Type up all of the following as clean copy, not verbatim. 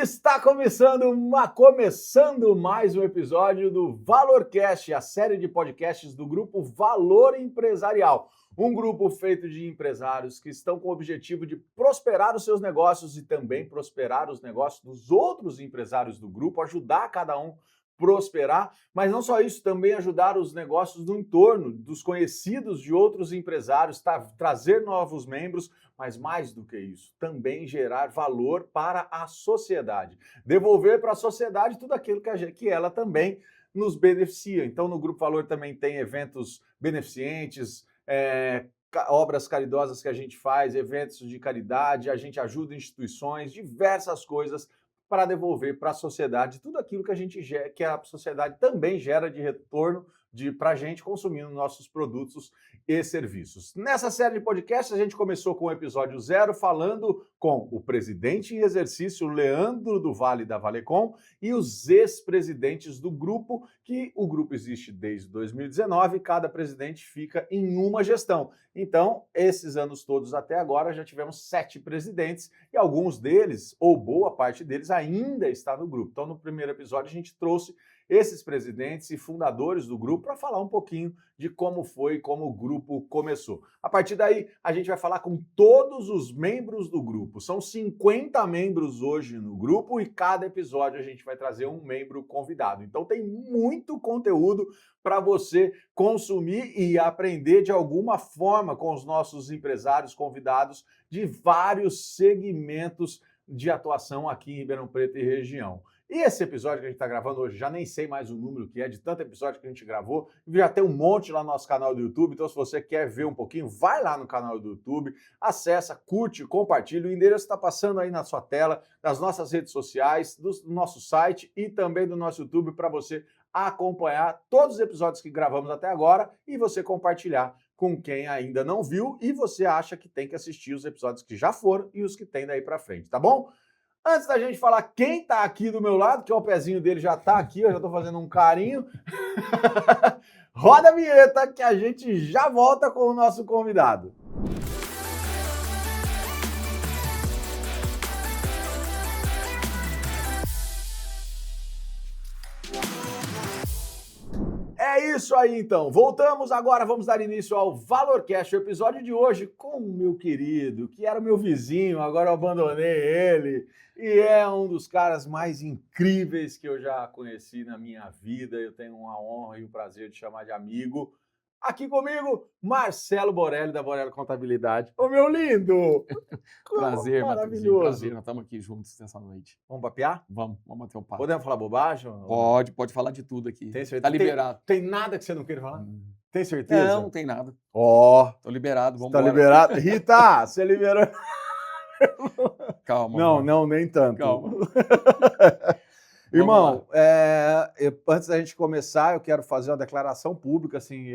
Está começando mais um episódio do Valorcast, a série de podcasts do grupo Valor Empresarial. Um grupo feito de empresários que estão com o objetivo de prosperar os seus negócios e também prosperar os negócios dos outros empresários do grupo, ajudar cada um prosperar, mas não só isso, também ajudar os negócios do entorno, dos conhecidos de outros empresários, trazer novos membros, mas mais do que isso, também gerar valor para a sociedade, devolver para a sociedade tudo aquilo que ela também nos beneficia. Então, no Grupo Valor também tem eventos beneficentes, obras caridosas que a gente faz, eventos de caridade, a gente ajuda instituições, diversas coisas para devolver para a sociedade tudo aquilo que a sociedade também gera de retorno para a gente consumindo nossos produtos e serviços. Nessa série de podcasts, a gente começou com o episódio 0, falando com o presidente em exercício, Leandro do Vale da Valecom, e os ex-presidentes do grupo, que o grupo existe desde 2019, e cada presidente fica em uma gestão. Então, esses anos todos até agora, já tivemos 7 presidentes, e alguns deles, ou boa parte deles, ainda está no grupo. Então, no primeiro episódio, a gente trouxe esses presidentes e fundadores do grupo para falar um pouquinho de como foi, como o grupo começou. A partir daí, a gente vai falar com todos os membros do grupo. São 50 membros hoje no grupo e cada episódio a gente vai trazer um membro convidado. Então tem muito conteúdo para você consumir e aprender de alguma forma com os nossos empresários convidados de vários segmentos de atuação aqui em Ribeirão Preto e região. E esse episódio que a gente está gravando hoje, já nem sei mais o número que é, de tanto episódio que a gente gravou, já tem um monte lá no nosso canal do YouTube, então se você quer ver um pouquinho, vai lá no canal do YouTube, acessa, curte, compartilha, o endereço está passando aí na sua tela, das nossas redes sociais, do nosso site e também do nosso YouTube para você acompanhar todos os episódios que gravamos até agora e você compartilhar com quem ainda não viu e você acha que tem que assistir os episódios que já foram e os que tem daí para frente, tá bom? Antes da gente falar quem está aqui do meu lado, que é o pezinho dele já está aqui, eu já estou fazendo um carinho, roda a vinheta que a gente já volta com o nosso convidado. É isso aí, então. Voltamos agora, vamos dar início ao Valorcast, o episódio de hoje com o meu querido, que era o meu vizinho, agora eu abandonei ele, e é um dos caras mais incríveis que eu já conheci na minha vida. Eu tenho uma honra e o prazer de chamar de amigo. Aqui comigo, Marcelo Borelli, da Borelli Contabilidade. Ô, meu lindo! Prazer, maravilhoso. Prazer, nós estamos aqui juntos nessa noite. Vamos papear? Vamos bater um papo. Podemos falar bobagem? Pode falar de tudo aqui. Tem certeza? Tá liberado. Tem nada que você não queira falar? Tem certeza? Não tem nada. Ó. Tô liberado, vamos Tá liberado? Rita, você liberou? Calma. Não, nem tanto. Calma. Irmão, antes da gente começar, eu quero fazer uma declaração pública, assim,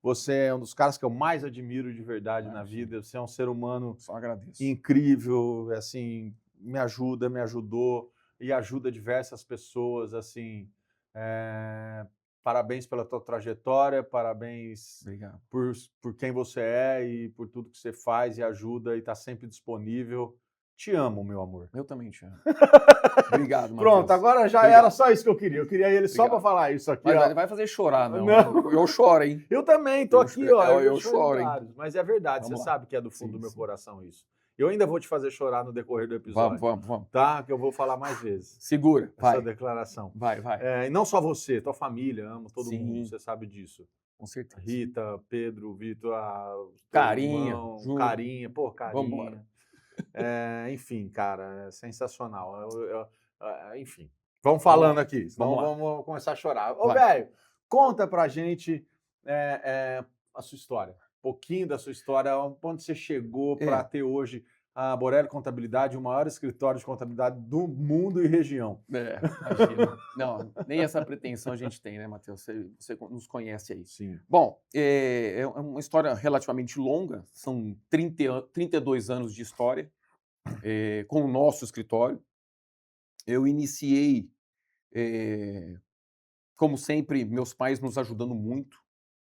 você é um dos caras que eu mais admiro de verdade na vida, você é um ser humano só agradeço. Incrível, assim, me ajudou e ajuda diversas pessoas, assim, parabéns pela tua trajetória, parabéns por quem você é e por tudo que você faz e ajuda e está sempre disponível. Te amo, meu amor. Eu também te amo. Obrigado, Matheus. Pronto, agora já era só isso que eu queria. Eu queria ele só para falar isso aqui. Mas vai fazer chorar, não. Eu choro, hein? Eu também, tô aqui, ó. Eu choro, hein? Mas é verdade, você sabe que é do fundo do meu coração isso. Eu ainda vou te fazer chorar no decorrer do episódio. Vamos. Tá? Que eu vou falar mais vezes. Segura, essa declaração. Vai. E não só você, tua família, amo todo Sim. mundo, você sabe disso. Com certeza. Rita, Pedro, Vitor, Carinha. Irmão, Carinha. Vambora. Enfim, cara, é sensacional. Enfim, vamos falando aqui, vamos começar a chorar. Ô, velho, conta pra gente a sua história, um pouquinho da sua história, onde você chegou para ter hoje a Borelli Contabilidade, o maior escritório de contabilidade do mundo e região. Imagina. Não, nem essa pretensão a gente tem, né, Matheus? Você nos conhece aí. Sim. Bom, é uma história relativamente longa, são 32 anos de história com o nosso escritório. Eu iniciei, como sempre, meus pais nos ajudando muito,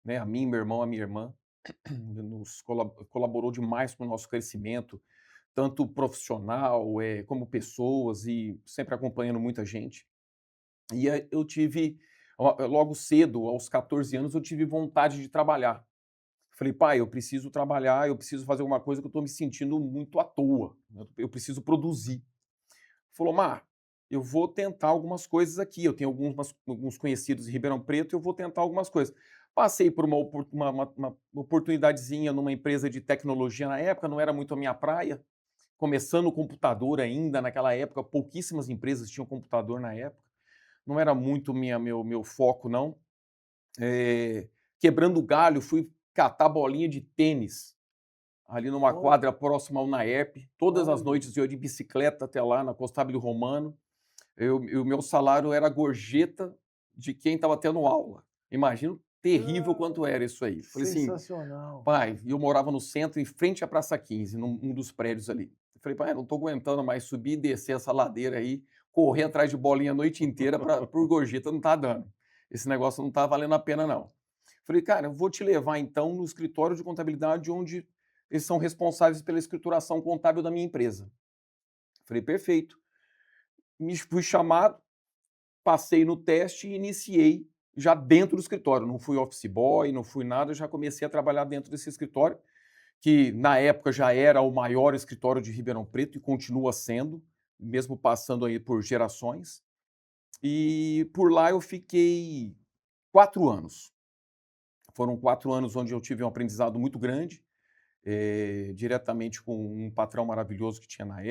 né? A mim, meu irmão, a minha irmã, nos colaborou demais para o nosso crescimento, tanto profissional, como pessoas, e sempre acompanhando muita gente. E aí eu tive, logo cedo, aos 14 anos, eu tive vontade de trabalhar. Falei: "Pai, eu preciso trabalhar, eu preciso fazer alguma coisa que eu estou me sentindo muito à toa, eu preciso produzir". Falou: "Má, eu vou tentar algumas coisas aqui, eu tenho alguns conhecidos em Ribeirão Preto, eu vou tentar algumas coisas". Passei por uma oportunidadezinha numa empresa de tecnologia na época, não era muito a minha praia, começando o computador ainda naquela época, pouquíssimas empresas tinham computador na época, não era muito meu foco não. Quebrando galho, fui catar bolinha de tênis, ali numa Olha, quadra próxima ao Naerp, todas as olha. noites eu ia de bicicleta até lá, na Constábil Romano, o meu salário era a gorjeta de quem estava tendo aula. Imagina o terrível Ah, quanto era isso aí. que Falei assim: sensacional. "Pai", e eu morava no centro, em frente à Praça 15, num um dos prédios ali. Eu falei: "Pai, eu não estou aguentando mais subir e descer essa ladeira aí, correr atrás de bolinha a noite inteira por gorjeta, não está dando. Esse negócio não está valendo a pena não". Falei: "Cara, eu vou te levar então no escritório de contabilidade onde eles são responsáveis pela escrituração contábil da minha empresa". Falei: "Perfeito". Fui chamado, passei no teste e iniciei já dentro do escritório. Não fui office boy, não fui nada, já comecei a trabalhar dentro desse escritório, que na época já era o maior escritório de Ribeirão Preto e continua sendo, mesmo passando aí por gerações. E por lá eu fiquei 4 anos. Foram 4 anos onde eu tive um aprendizado muito grande, diretamente com um patrão maravilhoso que tinha na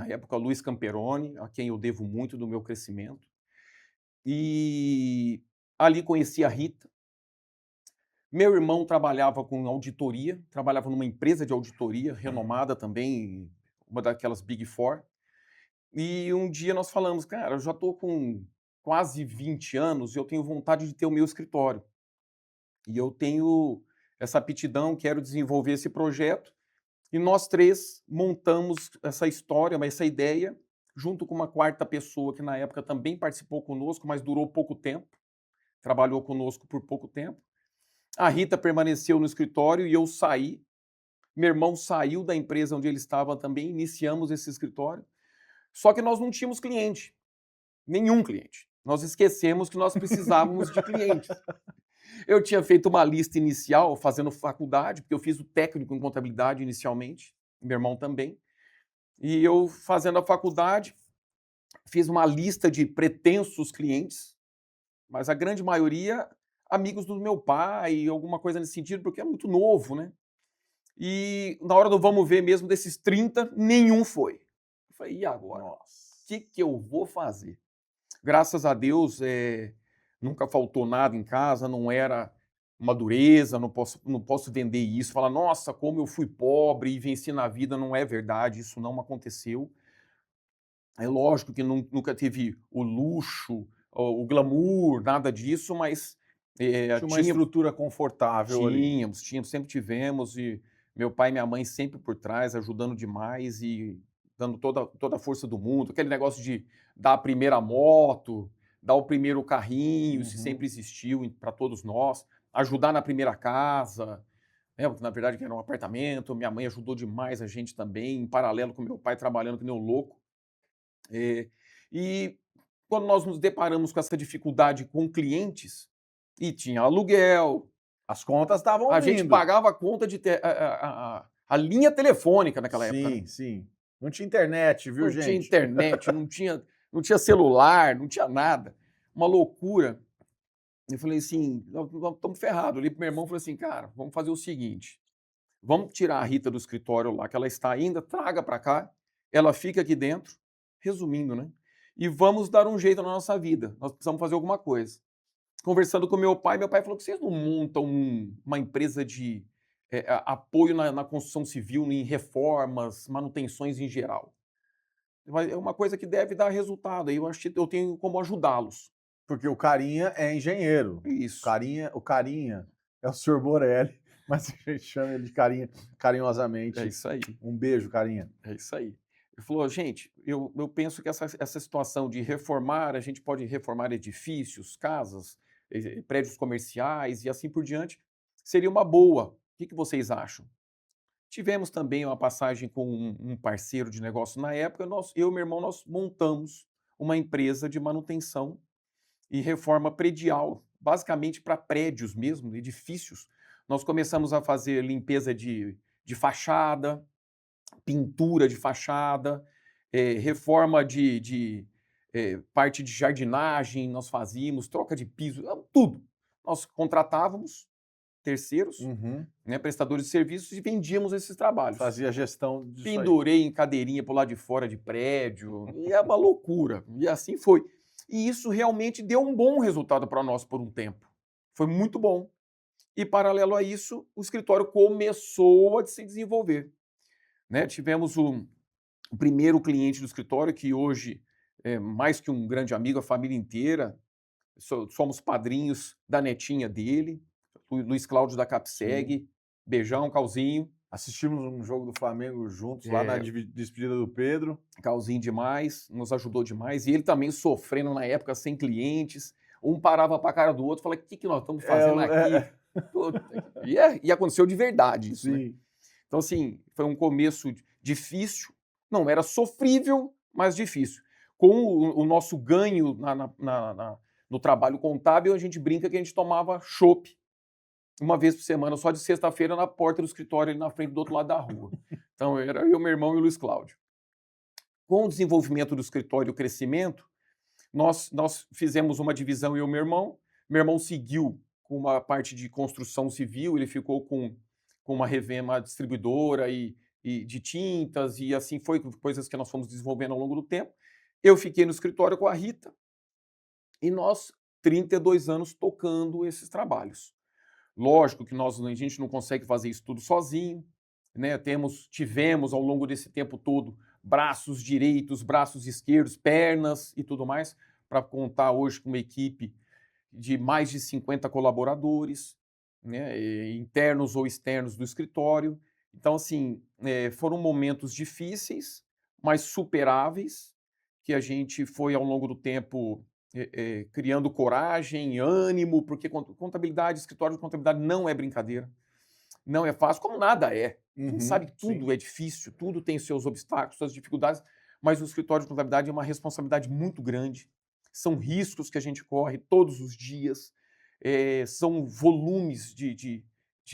época Luiz Camperoni, a quem eu devo muito do meu crescimento. E ali conheci a Rita. Meu irmão trabalhava com auditoria, trabalhava numa empresa de auditoria renomada também, uma daquelas Big Four. E um dia nós falamos: "Cara, eu já estou com quase 20 anos e eu tenho vontade de ter o meu escritório. E eu tenho essa aptidão, quero desenvolver esse projeto". E nós 3 montamos essa história, essa ideia, junto com uma quarta pessoa que na época também participou conosco, mas durou pouco tempo, trabalhou conosco por pouco tempo. A Rita permaneceu no escritório e eu saí. Meu irmão saiu da empresa onde ele estava também, iniciamos esse escritório. Só que nós não tínhamos cliente, nenhum cliente. Nós esquecemos que nós precisávamos de clientes. Eu tinha feito uma lista inicial fazendo faculdade, porque eu fiz o técnico em contabilidade inicialmente, meu irmão também. E eu fazendo a faculdade, fiz uma lista de pretensos clientes, mas a grande maioria amigos do meu pai, alguma coisa nesse sentido, porque é muito novo, né? E na hora do vamos ver mesmo, desses 30, nenhum foi. Eu falei: "E agora? O Nossa. que eu vou fazer?". Graças a Deus, nunca faltou nada em casa, não era uma dureza, não posso vender isso, falar: "Nossa, como eu fui pobre e venci na vida", não é verdade, isso não aconteceu. É lógico que nunca teve o luxo, o glamour, nada disso, mas, Tinha uma estrutura confortável ali. sempre tivemos, e meu pai e minha mãe sempre por trás, ajudando demais e dando toda a força do mundo. Aquele negócio de dar a primeira moto, dar o primeiro carrinho, isso Uhum. sempre existiu para todos nós. Ajudar na primeira casa, né, porque na verdade que era um apartamento, minha mãe ajudou demais a gente também, em paralelo com meu pai trabalhando que nem um louco. E quando nós nos deparamos com essa dificuldade com clientes, e tinha aluguel, As contas estavam a gente vindo. pagava a conta de a linha telefônica naquela época, né. Sim, sim. Não tinha internet, viu, Não tinha gente? internet, não tinha celular, não tinha nada, uma loucura. Eu falei assim: "Nós estamos ferrados". Eu olhei para o meu irmão e falei assim: "Cara, vamos fazer o seguinte, vamos tirar a Rita do escritório lá que ela está ainda, traga para cá, ela fica aqui dentro", resumindo, né, "e vamos dar um jeito na nossa vida, nós precisamos fazer alguma coisa". Conversando com meu pai falou que: "Vocês não montam uma empresa de, apoio na construção civil, em reformas, manutenções em geral? É uma coisa que deve dar resultado, aí eu acho que eu tenho como ajudá-los". Porque o carinha é engenheiro. Isso, O carinha é o senhor Borelli, mas a gente chama ele de carinha é carinhosamente. isso aí. Um beijo, carinha. É isso aí. Ele falou: "Gente, eu penso que essa situação de reformar, a gente pode reformar edifícios, casas, prédios comerciais e assim por diante, seria uma boa. O que que vocês acham?". Tivemos também uma passagem com um parceiro de negócio na época, eu e meu irmão, nós montamos uma empresa de manutenção e reforma predial, basicamente para prédios mesmo, edifícios. Nós começamos a fazer limpeza de fachada, pintura de fachada, reforma parte de jardinagem, nós fazíamos, troca de piso, tudo. Nós contratávamos terceiros, Uhum. né, prestadores de serviços e vendíamos esses trabalhos. Fazia a gestão disso aí. Pendurei em cadeirinha por lá de fora de prédio, e é uma loucura, e assim foi. E isso realmente deu um bom resultado para nós por um tempo. Foi muito bom. E paralelo a isso, o escritório começou a se desenvolver, né? Tivemos o primeiro cliente do escritório, que hoje é mais que um grande amigo, a família inteira, somos padrinhos da netinha dele, o Luiz Cláudio da Capseg, beijão, Calzinho. Assistimos um jogo do Flamengo juntos lá na despedida do Pedro. Calzinho demais, nos ajudou demais. E ele também sofrendo na época sem clientes. Um parava para a cara do outro e falava: o que nós estamos fazendo aqui? E aconteceu de verdade isso, né? Então, assim, foi um começo difícil. Não era sofrível, mas difícil. Com o nosso ganho no trabalho contábil, a gente brinca que a gente tomava chopp uma vez por semana, só de sexta-feira, na porta do escritório, ali na frente do outro lado da rua. Então, era eu, meu irmão e o Luiz Cláudio. Com o desenvolvimento do escritório e o crescimento, nós fizemos uma divisão, eu e meu irmão. Meu irmão seguiu com uma parte de construção civil, ele ficou com uma Revema distribuidora e de tintas, e assim foi, coisas que nós fomos desenvolvendo ao longo do tempo. Eu fiquei no escritório com a Rita, e nós, 32 anos, tocando esses trabalhos. Lógico que a gente não consegue fazer isso tudo sozinho, né? Tivemos ao longo desse tempo todo braços direitos, braços esquerdos, pernas e tudo mais, para contar hoje com uma equipe de mais de 50 colaboradores, né? Internos ou externos do escritório. Então, assim, foram momentos difíceis, mas superáveis, que a gente foi ao longo do tempo criando coragem, ânimo, porque contabilidade, escritório de contabilidade não é brincadeira, não é fácil, como nada é. A gente sabe que tudo é difícil, tudo tem seus obstáculos, suas dificuldades, mas o escritório de contabilidade é uma responsabilidade muito grande. São riscos que a gente corre todos os dias, são volumes de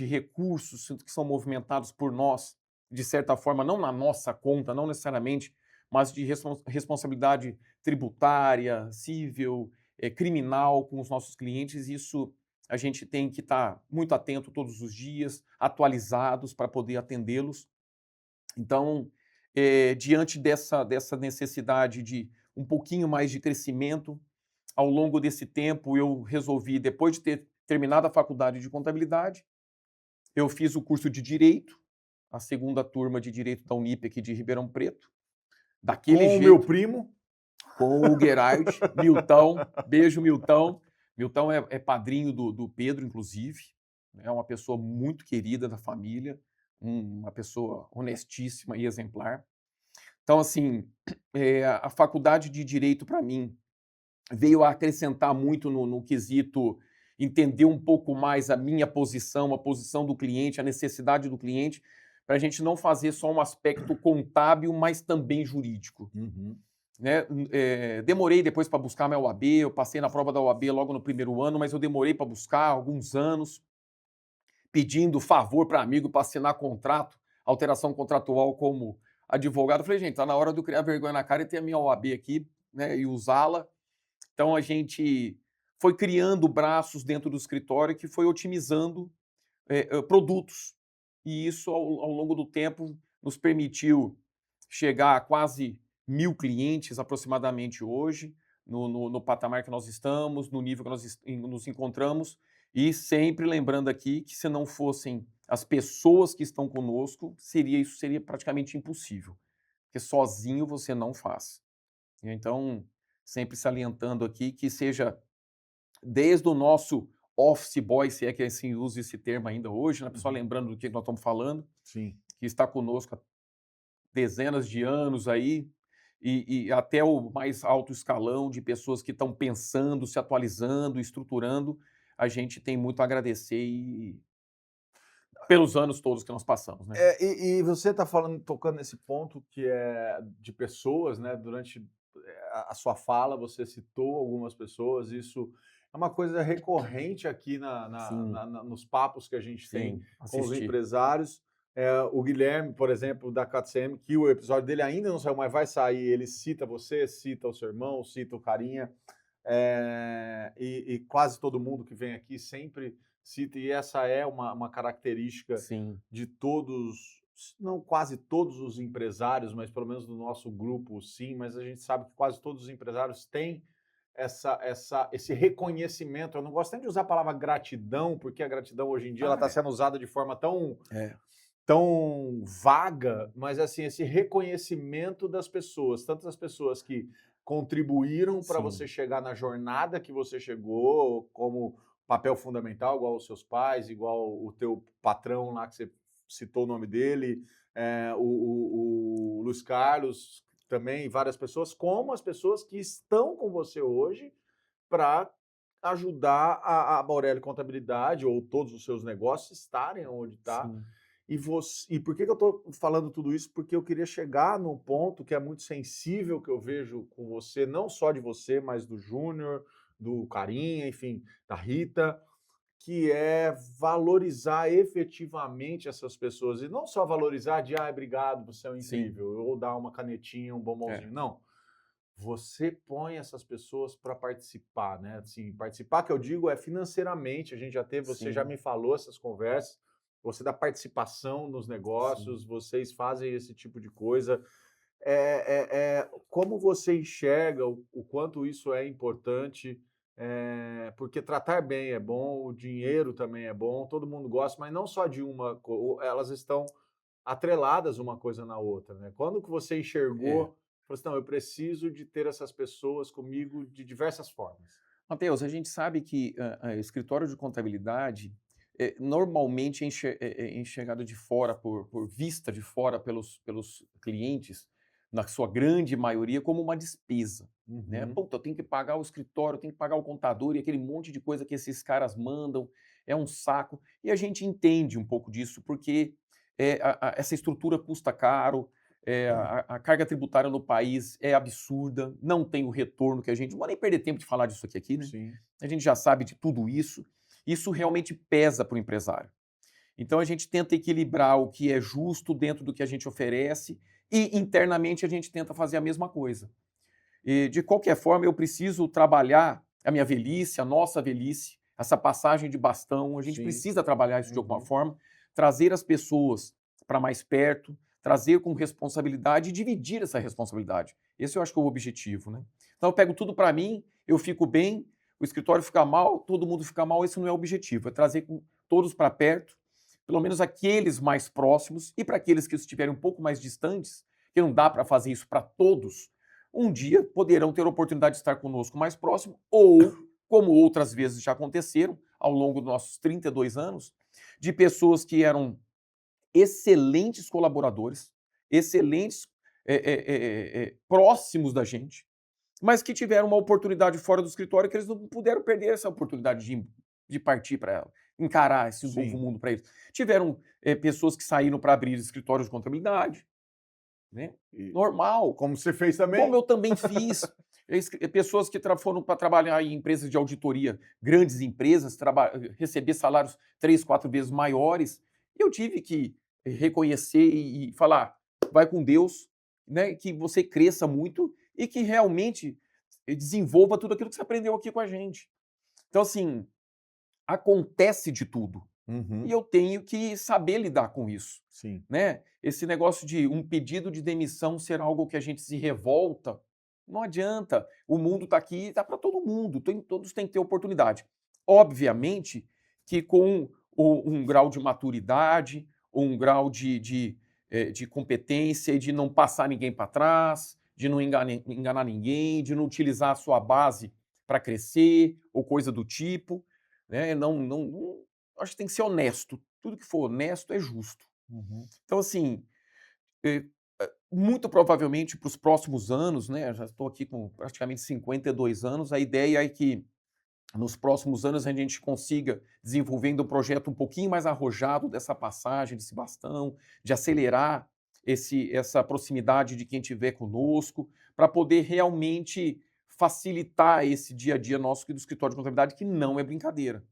recursos que são movimentados por nós, de certa forma, não na nossa conta, não necessariamente, mas de responsabilidade tributária, civil, criminal com os nossos clientes. Isso a gente tem que estar muito atento todos os dias, atualizados para poder atendê-los. Então, diante dessa necessidade de um pouquinho mais de crescimento, ao longo desse tempo eu resolvi, depois de ter terminado a faculdade de contabilidade, eu fiz o curso de Direito, a segunda turma de Direito da Unip aqui de Ribeirão Preto, daquele jeito. Com o meu primo. Com o Gerard, Milton, beijo Milton. Milton é padrinho do Pedro, inclusive, é uma pessoa muito querida da família, uma pessoa honestíssima e exemplar. Então, assim, a faculdade de Direito, para mim, veio a acrescentar muito no quesito entender um pouco mais a minha posição, a posição do cliente, a necessidade do cliente, para a gente não fazer só um aspecto contábil, mas também jurídico. Né? Demorei depois para buscar minha OAB, eu passei na prova da OAB logo no primeiro ano, mas eu demorei para buscar alguns anos, pedindo favor para amigo para assinar contrato, alteração contratual como advogado. Eu falei, gente, está na hora de eu criar vergonha na cara e ter a minha OAB aqui, né, e usá-la. Então a gente foi criando braços dentro do escritório que foi otimizando produtos. E isso, ao longo do tempo, nos permitiu chegar a quase 1.000 clientes aproximadamente hoje, no patamar que nós estamos, no nível que nós nos encontramos, e sempre lembrando aqui que se não fossem as pessoas que estão conosco, isso seria praticamente impossível, porque sozinho você não faz. Então, sempre salientando aqui que seja desde o nosso office boy, se é que assim usa esse termo ainda hoje, né? Só lembrando do que nós estamos falando, Sim. Que está conosco há dezenas de anos aí, e até o mais alto escalão de pessoas que estão pensando, se atualizando, estruturando, a gente tem muito a agradecer pelos anos todos que nós passamos, né? E você está tocando nesse ponto que é de pessoas, né? Durante a sua fala, você citou algumas pessoas, isso é uma coisa recorrente aqui Sim, nos papos que a gente tem sim, com os assisti. empresários. O Guilherme, por exemplo, da KCM, que o episódio dele ainda não saiu, mas vai sair, ele cita você, cita o seu irmão, cita o Carinha, e quase todo mundo que vem aqui sempre cita, e essa é uma característica Sim, de todos, não quase todos os empresários, mas pelo menos do nosso grupo, sim, mas a gente sabe que quase todos os empresários têm esse reconhecimento. Eu não gosto nem de usar a palavra gratidão, porque a gratidão hoje em dia ela está é. sendo usada de forma É, tão vaga, mas assim, esse reconhecimento das pessoas, tanto das pessoas que contribuíram para você sim, chegar na jornada que você chegou, como papel fundamental, igual os seus pais, igual o teu patrão lá que você citou o nome dele, o Luiz Carlos também, várias pessoas, como as pessoas que estão com você hoje para ajudar a Aurélio Contabilidade ou todos os seus negócios estarem onde está. sim, E por que que eu estou falando tudo isso? Porque eu queria chegar num ponto que é muito sensível, que eu vejo com você, não só de você, mas do Júnior, do Carinha, enfim, da Rita, que é valorizar efetivamente essas pessoas. E não só valorizar de, obrigado, você é um sim, incrível, ou dar uma canetinha, um é, bombonzinho. Não. Você põe essas pessoas para participar, né? Assim, participar que eu digo é financeiramente, a gente já teve, você já sim, me falou essas conversas, você dá participação nos sim. negócios, vocês fazem esse tipo de coisa. Como você enxerga o quanto isso é importante, porque tratar bem é bom, o dinheiro também é bom, todo mundo gosta, mas não só de uma, elas estão atreladas uma coisa na outra, né? Quando que você É. enxergou, falou assim, não, eu preciso de ter essas pessoas comigo de diversas formas. Mateus, a gente sabe que escritório de contabilidade normalmente é enxergado de fora, por vista de fora pelos clientes, na sua grande maioria, como uma despesa. Né? Uhum. Puta, eu tenho que pagar o escritório, eu tenho que pagar o contador e aquele monte de coisa que esses caras mandam, é um saco. E a gente entende um pouco disso, porque essa estrutura custa caro, a carga tributária no país é absurda, não tem o retorno que a gente. Não vou nem perder tempo de falar disso aqui, né? Sim. A gente já sabe de tudo isso. Isso realmente pesa para o empresário. Então a gente tenta equilibrar o que é justo dentro do que a gente oferece e internamente a gente tenta fazer a mesma coisa. E, de qualquer forma, eu preciso trabalhar a minha velhice, a nossa velhice, essa passagem de bastão. A gente Sim. precisa trabalhar isso de alguma Uhum. forma, trazer as pessoas para mais perto, trazer com responsabilidade e dividir essa responsabilidade. Esse eu acho que é o objetivo, né? Então eu pego tudo para mim, eu fico bem, o escritório fica mal, todo mundo fica mal. Esse não é o objetivo. É trazer todos para perto, pelo menos aqueles mais próximos e para aqueles que estiverem um pouco mais distantes, que não dá para fazer isso para todos, um dia poderão ter a oportunidade de estar conosco mais próximo, ou, como outras vezes já aconteceram ao longo dos nossos 32 anos, de pessoas que eram excelentes colaboradores, excelentes próximos da gente, mas que tiveram uma oportunidade fora do escritório que eles não puderam perder essa oportunidade de partir para ela, encarar esse novo Sim. mundo para eles. Tiveram pessoas que saíram para abrir escritórios de contabilidade, né? E Normal, como você fez também? como eu também fiz. Pessoas que foram para trabalhar em empresas de auditoria, grandes empresas, receber salários 3, 4 vezes maiores. Eu tive que reconhecer e falar, vai com Deus, né, que você cresça muito e que realmente desenvolva tudo aquilo que você aprendeu aqui com a gente. Então, assim, acontece de tudo. E Uhum. eu tenho que saber lidar com isso, Sim. né? Esse negócio de um pedido de demissão ser algo que a gente se revolta, não adianta. O mundo está aqui, está para todo mundo, todos têm que ter oportunidade. Obviamente que com um grau de maturidade, um grau de competência e de não passar ninguém para trás, de não enganar ninguém, de não utilizar a sua base para crescer ou coisa do tipo, né? Acho que tem que ser honesto. Tudo que for honesto é justo. Uhum. Então, assim, eh, muito provavelmente para os próximos anos, né? Já estou aqui com praticamente 52 anos, a ideia é que nos próximos anos a gente consiga desenvolvendo um projeto um pouquinho mais arrojado dessa passagem, desse bastão, de acelerar essa proximidade de quem estiver conosco, para poder realmente facilitar esse dia a dia nosso aqui do escritório de contabilidade, que não é brincadeira,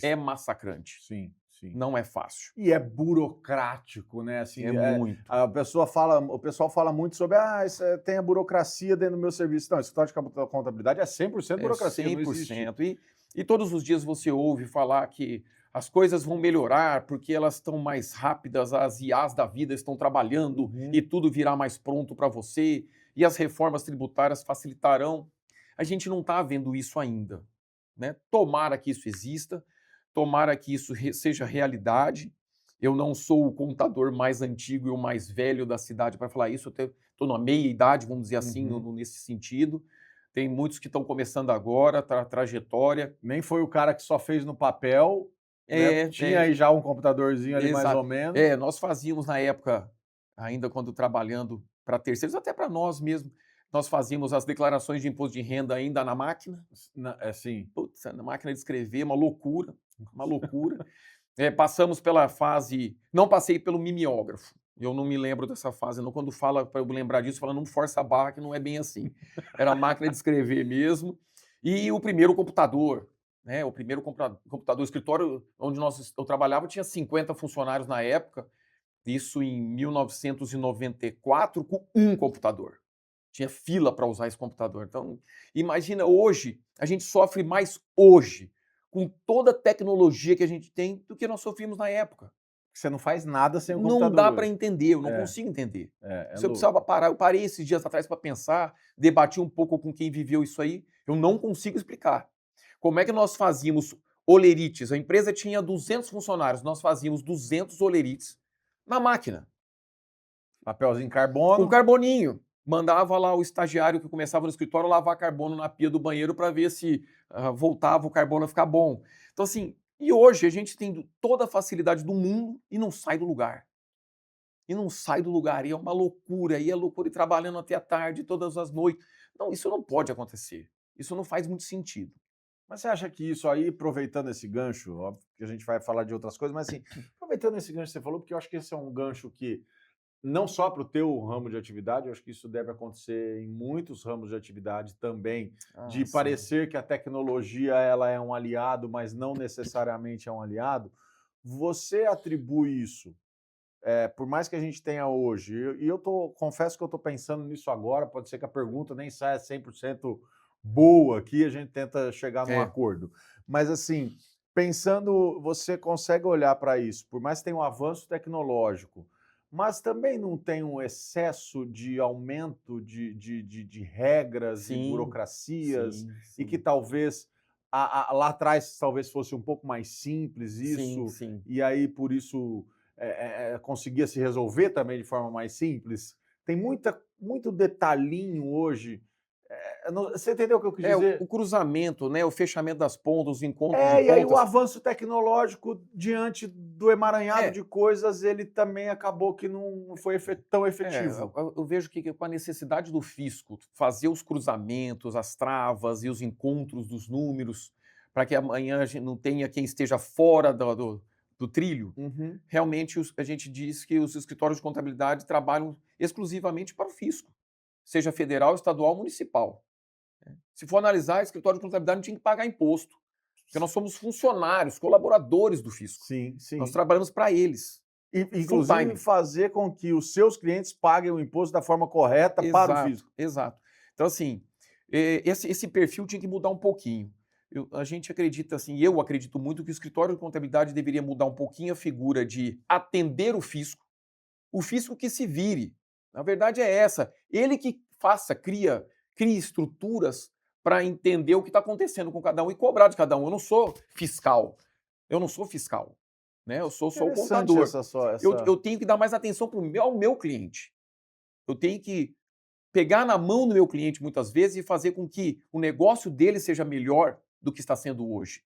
é massacrante, Sim, sim. não é fácil. E é burocrático, né? Assim, É muito. o pessoal fala muito sobre tem a burocracia dentro do meu serviço. Não, escritório de contabilidade é 100% burocracia, não existe. 100%. E todos os dias você ouve falar que as coisas vão melhorar porque elas estão mais rápidas, as IAs da vida estão trabalhando e tudo virá mais pronto para você, e as reformas tributárias facilitarão. A gente não está vendo isso ainda, né? Tomara que isso exista, tomara que isso seja realidade. Eu não sou o contador mais antigo e o mais velho da cidade para falar isso, eu estou na meia idade, vamos dizer assim, nesse sentido. Tem muitos que estão começando agora, trajetória. Nem foi o cara que só fez no papel, né? Tinha aí já um computadorzinho ali mais ou menos. Nós fazíamos na época, ainda quando trabalhando para terceiros, até para nós mesmos, nós fazíamos as declarações de imposto de renda ainda na máquina. Sim. Putz, na máquina de escrever, uma loucura, uma loucura. Passamos pela fase... Não passei pelo mimeógrafo. Eu não me lembro dessa fase, não. Quando fala, para eu lembrar disso, fala, não força a barra, que não é bem assim. Era a máquina de escrever mesmo. E o primeiro computador, né? O primeiro computador, o escritório onde eu trabalhava tinha 50 funcionários na época, isso em 1994, com um computador. Tinha fila para usar esse computador. Então, imagina hoje, a gente sofre mais hoje, com toda a tecnologia que a gente tem, do que nós sofrimos na época. Você não faz nada sem o computador. Não dá para entender, eu não consigo entender. Você precisava parar. Eu parei esses dias atrás para pensar, debati um pouco com quem viveu isso aí, eu não consigo explicar. Como é que nós fazíamos olerites? A empresa tinha 200 funcionários, nós fazíamos 200 olerites na máquina. Papelzinho carbono. Com carboninho. Mandava lá o estagiário que começava no escritório lavar carbono na pia do banheiro para ver se voltava o carbono a ficar bom. Então, assim, e hoje a gente tem toda a facilidade do mundo e não sai do lugar. E não sai do lugar, e é uma loucura, e é loucura, e trabalhando até a tarde, todas as noites. Não, isso não pode acontecer. Isso não faz muito sentido. Mas você acha que isso aí, aproveitando esse gancho, óbvio que a gente vai falar de outras coisas, mas assim, aproveitando esse gancho que você falou, porque eu acho que esse é um gancho que, não só para o teu ramo de atividade, eu acho que isso deve acontecer em muitos ramos de atividade também, de sim. parecer que a tecnologia ela é um aliado, mas não necessariamente é um aliado. Você atribui isso, por mais que a gente tenha hoje, e confesso que eu estou pensando nisso agora, pode ser que a pergunta nem saia 100% boa aqui, a gente tenta chegar num acordo. Mas assim, pensando, você consegue olhar para isso, por mais que tenha um avanço tecnológico, mas também não tem um excesso de aumento de regras e burocracias, e que talvez lá atrás talvez fosse um pouco mais simples isso, e aí por isso conseguia se resolver também de forma mais simples. Tem muito detalhinho hoje. Você entendeu o que eu quis dizer? O cruzamento, né, o fechamento das pontas, os encontros de e aí o pontas. avanço tecnológico, diante do emaranhado de coisas, ele também acabou que não foi tão efetivo. Eu vejo que com a necessidade do fisco fazer os cruzamentos, as travas e os encontros dos números, para que amanhã a gente não tenha quem esteja fora do trilho, realmente a gente diz que os escritórios de contabilidade trabalham exclusivamente para o fisco, seja federal, estadual, municipal. Se for analisar, o escritório de contabilidade não tinha que pagar imposto, porque nós somos funcionários, colaboradores do fisco. Sim. Nós trabalhamos para eles. Inclusive fazer com que os seus clientes paguem o imposto da forma correta para o fisco. Exato. Então, assim, esse perfil tinha que mudar um pouquinho. A gente acredita assim, eu acredito muito que o escritório de contabilidade deveria mudar um pouquinho a figura de atender o fisco que se vire. Na verdade é essa. Ele que cria estruturas para entender o que está acontecendo com cada um e cobrar de cada um. Eu não sou fiscal. Né? Eu sou só o contador. Eu tenho que dar mais atenção ao meu cliente. Eu tenho que pegar na mão do meu cliente muitas vezes e fazer com que o negócio dele seja melhor do que está sendo hoje.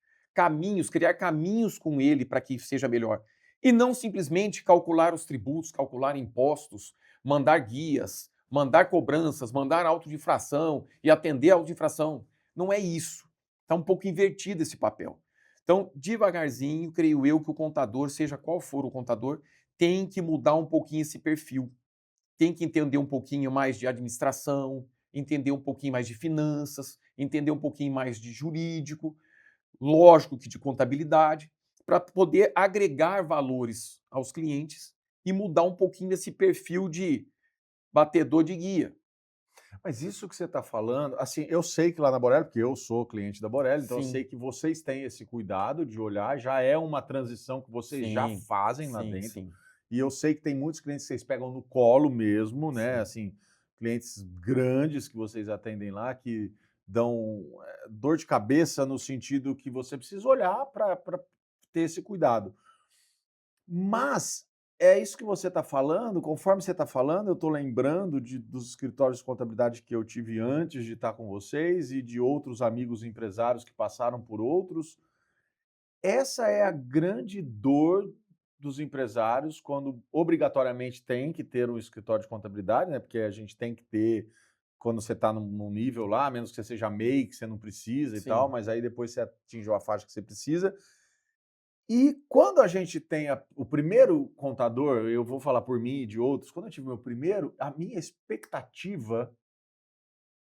Criar caminhos com ele para que seja melhor. E não simplesmente calcular os tributos, calcular impostos, mandar guias, mandar cobranças, mandar auto de infração e atender a auto de infração. Não é isso. Está um pouco invertido esse papel. Então, devagarzinho, creio eu que o contador, seja qual for o contador, tem que mudar um pouquinho esse perfil. Tem que entender um pouquinho mais de administração, entender um pouquinho mais de finanças, entender um pouquinho mais de jurídico, lógico que de contabilidade, para poder agregar valores aos clientes e mudar um pouquinho esse perfil de batedor de guia. Mas isso que você está falando, assim, eu sei que lá na Borelli, porque eu sou cliente da Borelli, então eu Sim, sei que vocês têm esse cuidado de olhar, já é uma transição que vocês já sim, fazem lá sim, dentro. sim, E eu sei que tem muitos clientes que vocês pegam no colo mesmo, né? sim. Assim, clientes grandes que vocês atendem lá, que dão dor de cabeça no sentido que você precisa olhar para ter esse cuidado. Mas é isso que você está falando, conforme você está falando, eu estou lembrando dos escritórios de contabilidade que eu tive antes de estar com vocês e de outros amigos empresários que passaram por outros. Essa é a grande dor dos empresários quando obrigatoriamente tem que ter um escritório de contabilidade, né? Porque a gente tem que ter quando você está num nível lá, a menos que você seja MEI, que você não precisa e tal, Sim. mas aí depois você atingiu a faixa que você precisa. E quando a gente tem o primeiro contador, eu vou falar por mim e de outros, quando eu tive meu primeiro, a minha expectativa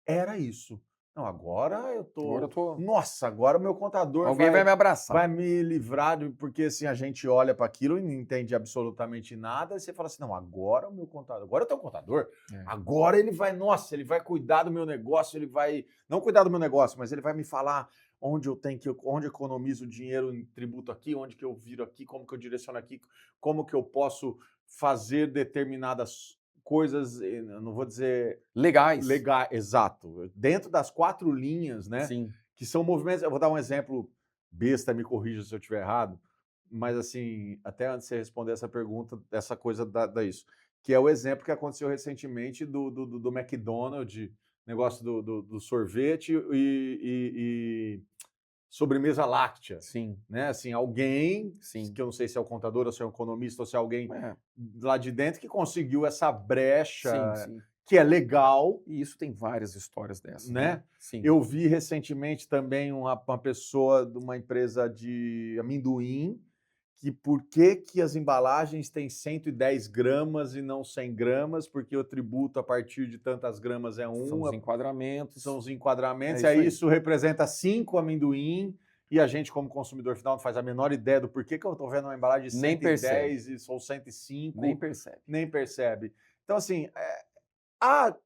era isso. Não, agora eu Agora eu tô. tô. Nossa, agora o meu contador Alguém vai me vai abraçar. me livrar, porque assim, a gente olha para aquilo e não entende absolutamente nada, e você fala assim: não, agora o meu contador, agora eu tenho um contador, É. agora ele vai, nossa, ele vai cuidar do meu negócio, ele vai. Não cuidar do meu negócio, mas ele vai me falar onde eu tenho que, onde eu economizo dinheiro em tributo aqui, onde que eu viro aqui, como que eu direciono aqui, como que eu posso fazer determinadas coisas, eu não vou dizer Legais. legal, exato. Dentro das 4 linhas, né, Sim. que são movimentos, eu vou dar um exemplo besta, me corrija se eu estiver errado, mas assim, até antes de você responder essa pergunta, essa coisa da isso, que é o exemplo que aconteceu recentemente do McDonald's, negócio do sorvete e sobremesa láctea, Sim. né, assim, alguém, Sim. que eu não sei se é o contador ou se é o economista ou se é alguém É. lá de dentro que conseguiu essa brecha, Sim, sim. que é legal, E isso tem várias histórias dessas, né. né. Sim. Eu vi recentemente também uma pessoa de uma empresa de amendoim, que por que as embalagens têm 110 gramas e não 100 gramas, porque o tributo a partir de tantas gramas é São os são enquadramentos. os É enquadramentos, isso aí aí. isso representa 5 amendoim, e a gente como consumidor final não faz a menor ideia do porquê que eu estou vendo uma embalagem de Nem percebe, 110 e sou nem 105, percebe. nem percebe. Então assim, há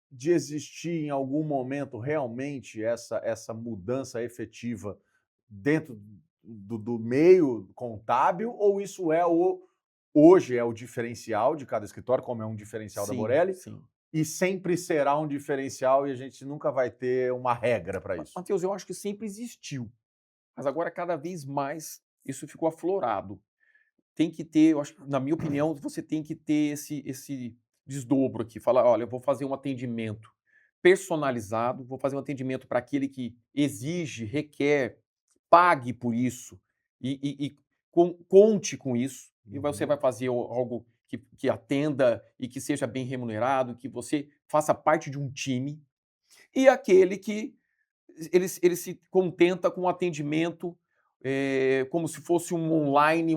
de existir em algum momento realmente essa mudança efetiva dentro do meio contábil, ou isso hoje é o diferencial de cada escritório, como é um diferencial da Sim, Borelli, sim. e sempre será um diferencial e a gente nunca vai ter uma regra para isso? Matheus, eu acho que sempre existiu, mas agora cada vez mais isso ficou aflorado. Tem que ter, eu acho, na minha opinião, você tem que ter esse desdobro aqui, falar: "Olha, eu vou fazer um atendimento personalizado, vou fazer um atendimento para aquele que exige, requer, pague por isso e conte com isso, e você vai Uhum. fazer algo que atenda e que seja bem remunerado, que você faça parte de um time, e aquele que ele se contenta com o atendimento, como se fosse um online,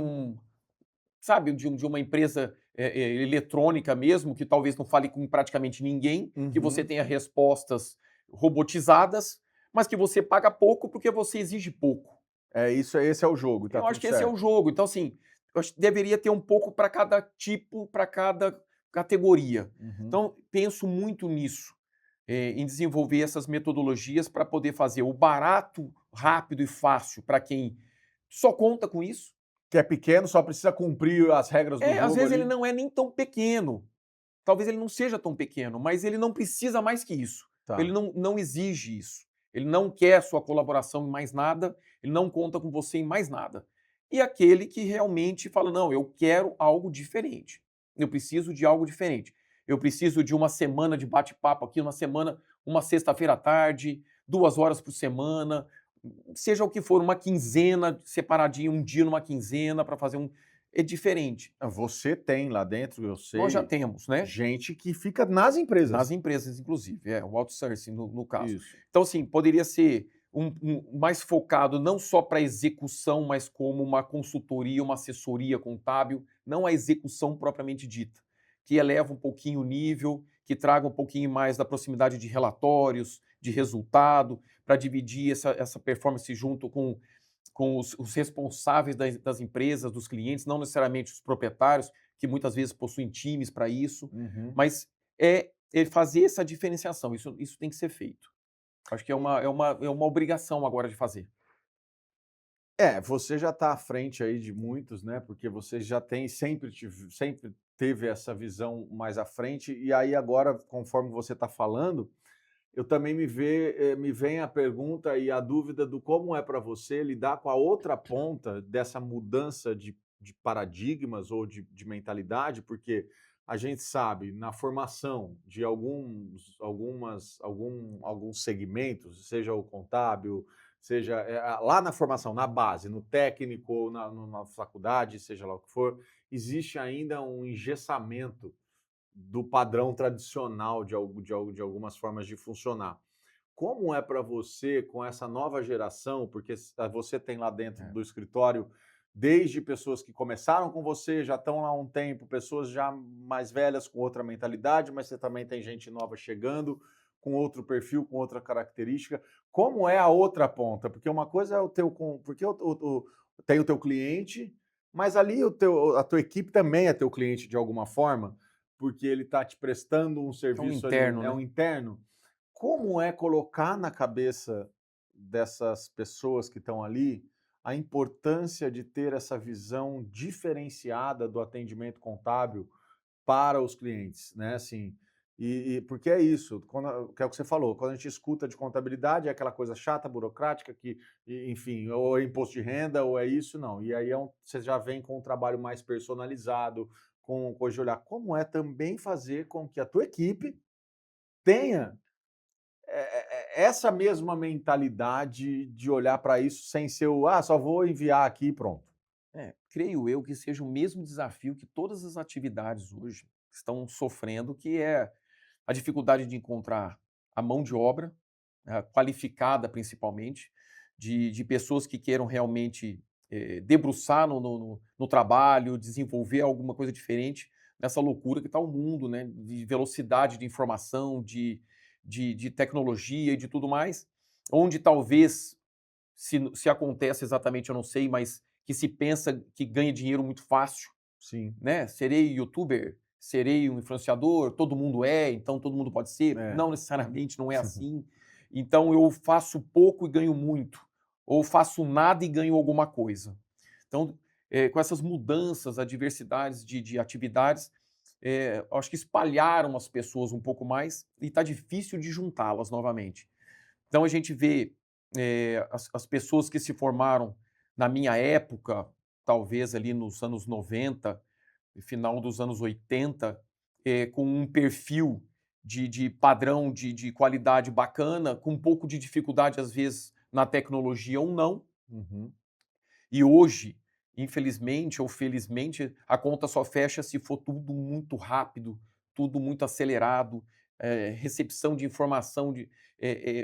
sabe, de uma empresa, eletrônica mesmo, que talvez não fale com praticamente ninguém, que você Uhum. tenha respostas robotizadas, mas que você paga pouco, porque você exige pouco. É isso, esse é o jogo, tá Eu acho tudo que esse é o certo. jogo. Então, assim, eu acho que deveria ter um pouco para cada tipo, para cada categoria. Uhum. Então, penso muito nisso, em desenvolver essas metodologias para poder fazer o barato, rápido e fácil para quem só conta com isso. Que é pequeno, só precisa cumprir as regras do É, às jogo vezes ele ali. não é nem tão pequeno. Talvez ele não seja tão pequeno, mas ele não precisa mais que isso. Ele Tá. não exige isso. Ele não quer sua colaboração em mais nada, ele não conta com você em mais nada. E aquele que realmente fala: "Não, eu quero algo diferente. Eu preciso de algo diferente. Eu preciso de uma semana de bate-papo aqui, uma sexta-feira à tarde, 2 horas por semana, seja o que for, uma quinzena separadinho, um dia numa quinzena para fazer um". É diferente. Você tem lá dentro, eu Nós já sei, temos, né? gente que fica nas Nas empresas. empresas, inclusive, o outsourcing no caso. Isso. Então, assim, poderia ser mais focado não só para a execução, mas como uma consultoria, uma assessoria contábil, não a execução propriamente dita, que eleva um pouquinho o nível, que traga um pouquinho mais da proximidade de relatórios, de resultado, para dividir essa performance junto com os responsáveis das empresas, dos clientes, não necessariamente os proprietários, que muitas vezes possuem times para isso, Uhum. mas é fazer essa diferenciação, isso tem que ser feito. Acho que é uma obrigação agora de fazer. Você já está à frente aí de muitos, né? Porque você já tem sempre teve essa visão mais à frente, e aí agora, conforme você está falando, eu também me vem a pergunta e a dúvida do como é para você lidar com a outra ponta dessa mudança de paradigmas ou de mentalidade, porque a gente sabe, na formação de alguns segmentos, seja o contábil, seja lá na formação, na base, no técnico, ou na faculdade, seja lá o que for, existe ainda um engessamento do padrão tradicional de algumas formas de funcionar. Como é para você, com essa nova geração, porque você tem lá dentro É. do escritório, desde pessoas que começaram com você, já estão lá há um tempo, pessoas já mais velhas com outra mentalidade, mas você também tem gente nova chegando, com outro perfil, com outra característica. Como é a outra ponta? Porque uma coisa é o teu. Porque tem o teu cliente, mas ali a tua equipe também é teu cliente de alguma forma, porque ele está te prestando um É um serviço ali, interno, é né? um interno. Como é colocar na cabeça dessas pessoas que estão ali a importância de ter essa visão diferenciada do atendimento contábil para os clientes, né? Assim, porque é isso, que é o que você falou, quando a gente escuta de contabilidade é aquela coisa chata, burocrática, que, enfim, ou é imposto de renda, ou é isso, não. E aí você já vem com um trabalho mais personalizado, com coisa de olhar. Como é também fazer com que a tua equipe tenha essa mesma mentalidade de olhar para isso sem ser só vou enviar aqui e pronto. Creio eu que seja o mesmo desafio que todas as atividades hoje estão sofrendo, que é a dificuldade de encontrar a mão de obra, qualificada principalmente, de pessoas que queiram realmente debruçar no trabalho, desenvolver alguma coisa diferente nessa loucura que está o mundo, né? De velocidade de informação, de tecnologia e de tudo mais, onde talvez, se acontece exatamente, eu não sei, mas que se pensa que ganha dinheiro muito fácil, Sim, né? Serei youtuber, serei um influenciador, todo mundo então todo mundo pode ser. é. Não necessariamente, não é assim. Então eu faço pouco e ganho muito, ou faço nada e ganho alguma coisa. Então, com essas mudanças, adversidades de atividades, acho que espalharam as pessoas um pouco mais e está difícil de juntá-las novamente. Então a gente vê as pessoas que se formaram na minha época, talvez ali nos anos 90, final dos anos 80, com um perfil de padrão de qualidade bacana, com um pouco de dificuldade, às vezes, na tecnologia ou não. Uhum. E hoje, infelizmente ou felizmente, a conta só fecha se for tudo muito rápido, tudo muito acelerado, recepção de informação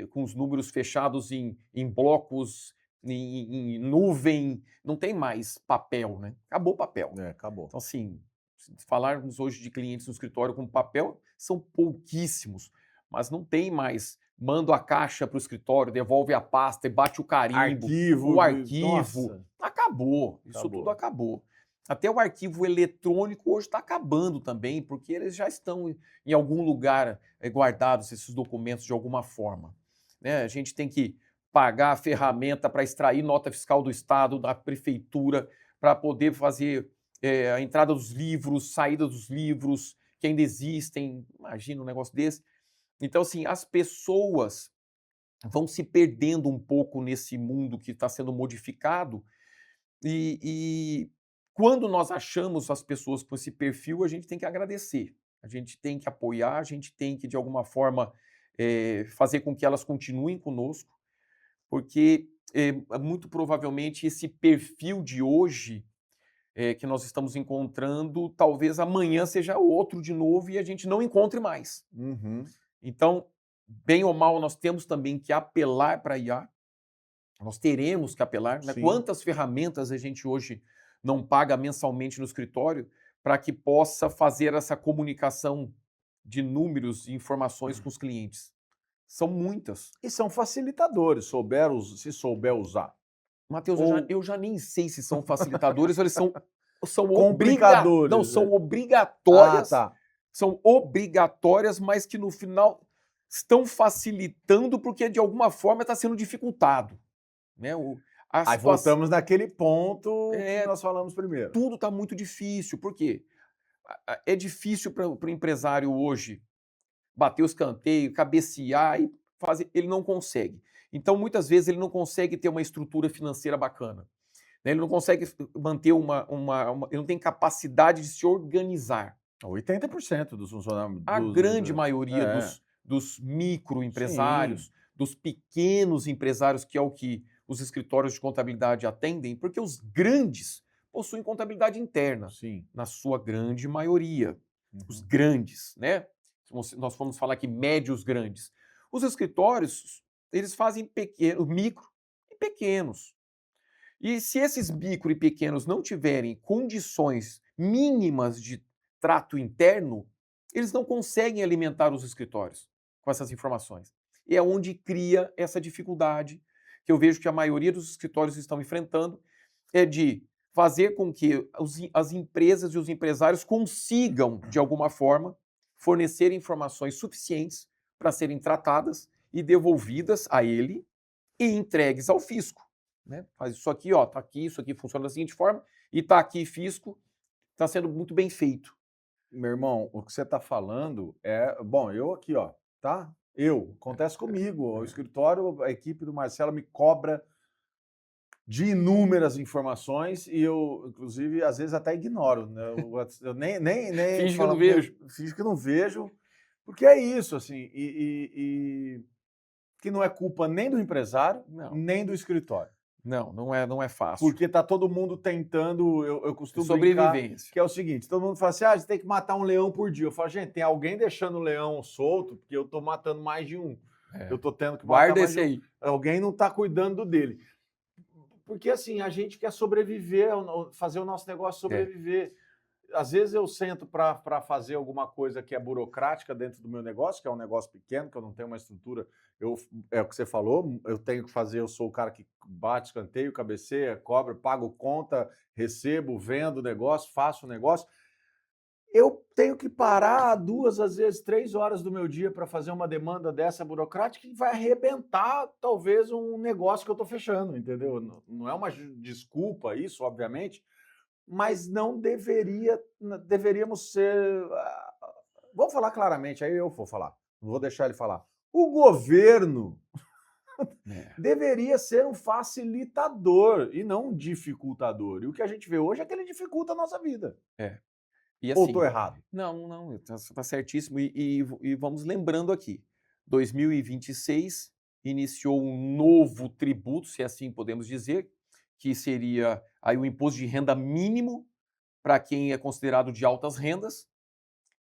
com os números fechados em blocos, em nuvem, não tem mais papel, né? Acabou o papel. Acabou. Então, assim, se falarmos hoje de clientes no escritório com papel, são pouquíssimos, mas não tem mais. Manda a caixa para o escritório, devolve a pasta e bate o carimbo, Arquivo o de arquivo. nossa, Acabou, isso tudo acabou. acabou. Até o arquivo eletrônico hoje está acabando também, porque eles já estão em algum lugar guardados, esses documentos, de alguma forma. Né? A gente tem que pagar a ferramenta para extrair nota fiscal do Estado, da prefeitura, para poder fazer a entrada dos livros, saída dos livros, que ainda existem. Imagina um negócio desse. Então, assim, as pessoas vão se perdendo um pouco nesse mundo que está sendo modificado e quando nós achamos as pessoas com esse perfil, a gente tem que agradecer, a gente tem que apoiar, a gente tem que, de alguma forma, fazer com que elas continuem conosco, porque muito provavelmente esse perfil de hoje que nós estamos encontrando, talvez amanhã seja outro de novo e a gente não encontre mais. Uhum. Então, bem ou mal, nós temos também que apelar para a IA, Nós teremos que apelar, né? Sim. Quantas ferramentas a gente hoje não paga mensalmente no escritório para que possa fazer essa comunicação de números e informações com os clientes? São muitas. E são facilitadores, se souber usar. Matheus, Ou eu já nem sei se são facilitadores ou eles não, complicadores. são Ah, obrigatórias, tá. são obrigatórias, mas que no final estão facilitando porque de alguma forma está sendo dificultado, né? A Aí situação voltamos naquele ponto que é nós falamos primeiro. tudo está muito difícil, por quê? É difícil para o empresário hoje bater o escanteio, cabecear e fazer, ele não consegue. Então, muitas vezes, ele não consegue ter uma estrutura financeira bacana, né? Ele não consegue manter ele não tem capacidade de se organizar. 80% dos funcionários A grande maioria é, dos sim, microempresários, dos pequenos empresários, que é o que os escritórios de contabilidade atendem, porque os grandes possuem contabilidade interna, sim. na sua grande maioria. Os Uhum. grandes, né? Se nós formos falar aqui médios grandes. Os escritórios, eles fazem micro e pequenos. E se esses micro e pequenos não tiverem condições mínimas de trato interno, eles não conseguem alimentar os escritórios com essas informações. E é onde cria essa dificuldade que eu vejo que a maioria dos escritórios estão enfrentando, é de fazer com que as empresas e os empresários consigam, de alguma forma, fornecer informações suficientes para serem tratadas e devolvidas a ele e entregues ao fisco, né? Faz isso aqui, ó, tá aqui, isso aqui funciona da seguinte forma, e tá aqui fisco, está sendo muito bem feito. Meu irmão, o que você está falando é. Bom, eu aqui, ó, tá? Acontece comigo. O É. escritório, a equipe do Marcelo me cobra de inúmeras informações e eu, inclusive, às vezes até ignoro, né? Eu nem Finge que eu não falo, vejo. finge que não vejo, porque é isso, assim, e que não é culpa nem do empresário, Não, nem do escritório. não é fácil. Porque tá todo mundo tentando, eu É costumo brincar, sobrevivência. que é o seguinte, todo mundo fala assim, você tem que matar um leão por dia. Eu falo, gente, tem alguém deixando o leão solto, porque eu tô matando mais de um. Eu É. tô tendo que matar Guarda mais esse de um. aí. Alguém não tá cuidando dele. Porque assim, a gente quer sobreviver, fazer o nosso negócio É. sobreviver. Às vezes eu sento para fazer alguma coisa que é burocrática dentro do meu negócio, que é um negócio pequeno, que eu não tenho uma estrutura. É o que você falou, eu tenho que fazer, eu sou o cara que bate escanteio, cabeceia, cobra, pago conta, recebo, vendo o negócio, faço o negócio. Eu tenho que parar 2, às vezes 3 horas do meu dia para fazer uma demanda dessa burocrática que vai arrebentar talvez um negócio que eu estou fechando, entendeu? Não é uma desculpa isso, obviamente, mas não deveríamos ser. Vou falar claramente, aí eu vou falar, não vou deixar ele falar. O governo É. deveria ser um facilitador e não um dificultador. E o que a gente vê hoje é que ele dificulta a nossa vida. É. E Ou estou assim, errado? não, tá certíssimo. E vamos lembrando aqui, 2026 iniciou um novo tributo, se assim podemos dizer, que seria aí o imposto de renda mínimo para quem é considerado de altas rendas.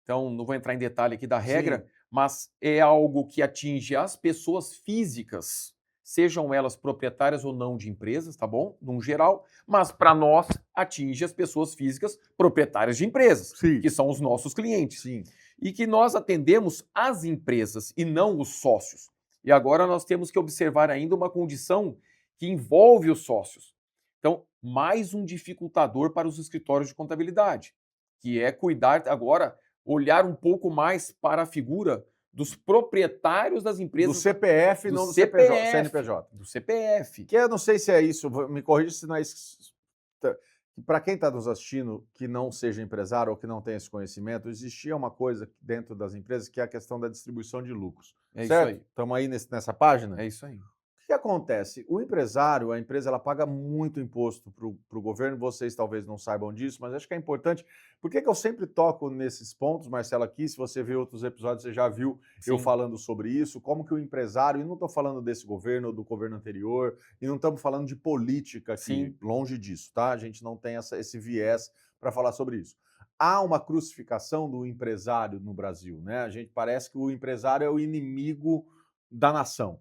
Então, não vou entrar em detalhe aqui da regra, Sim. mas é algo que atinge as pessoas físicas, sejam elas proprietárias ou não de empresas, tá bom? Num geral, mas para nós atinge as pessoas físicas proprietárias de empresas, Sim. que são os nossos clientes. Sim. E que nós atendemos as empresas e não os sócios. E agora nós temos que observar ainda uma condição que envolve os sócios. Então, mais um dificultador para os escritórios de contabilidade, que é cuidar agora, olhar um pouco mais para a figura dos proprietários das Do empresas, CPF, do não do CPJ, CPF, CNPJ. do CPF. Que eu não sei se é isso, me corrija se não é isso. Para quem está nos assistindo que não seja empresário ou que não tenha esse conhecimento, existia uma coisa dentro das empresas que é a questão da distribuição de lucros, É isso certo? aí, Estamos aí nessa página? é isso aí. O que acontece? O empresário, a empresa, ela paga muito imposto para o governo, vocês talvez não saibam disso, mas acho que é importante. Por que eu sempre toco nesses pontos, Marcelo, aqui? Se você vê outros episódios, você já viu eu Sim, falando sobre isso, como que o empresário, e não estou falando desse governo ou do governo anterior, e não estamos falando de política aqui, sim, longe disso, tá? A gente não tem esse viés para falar sobre isso. Há uma crucificação do empresário no Brasil, né? A gente parece que o empresário é o inimigo da nação.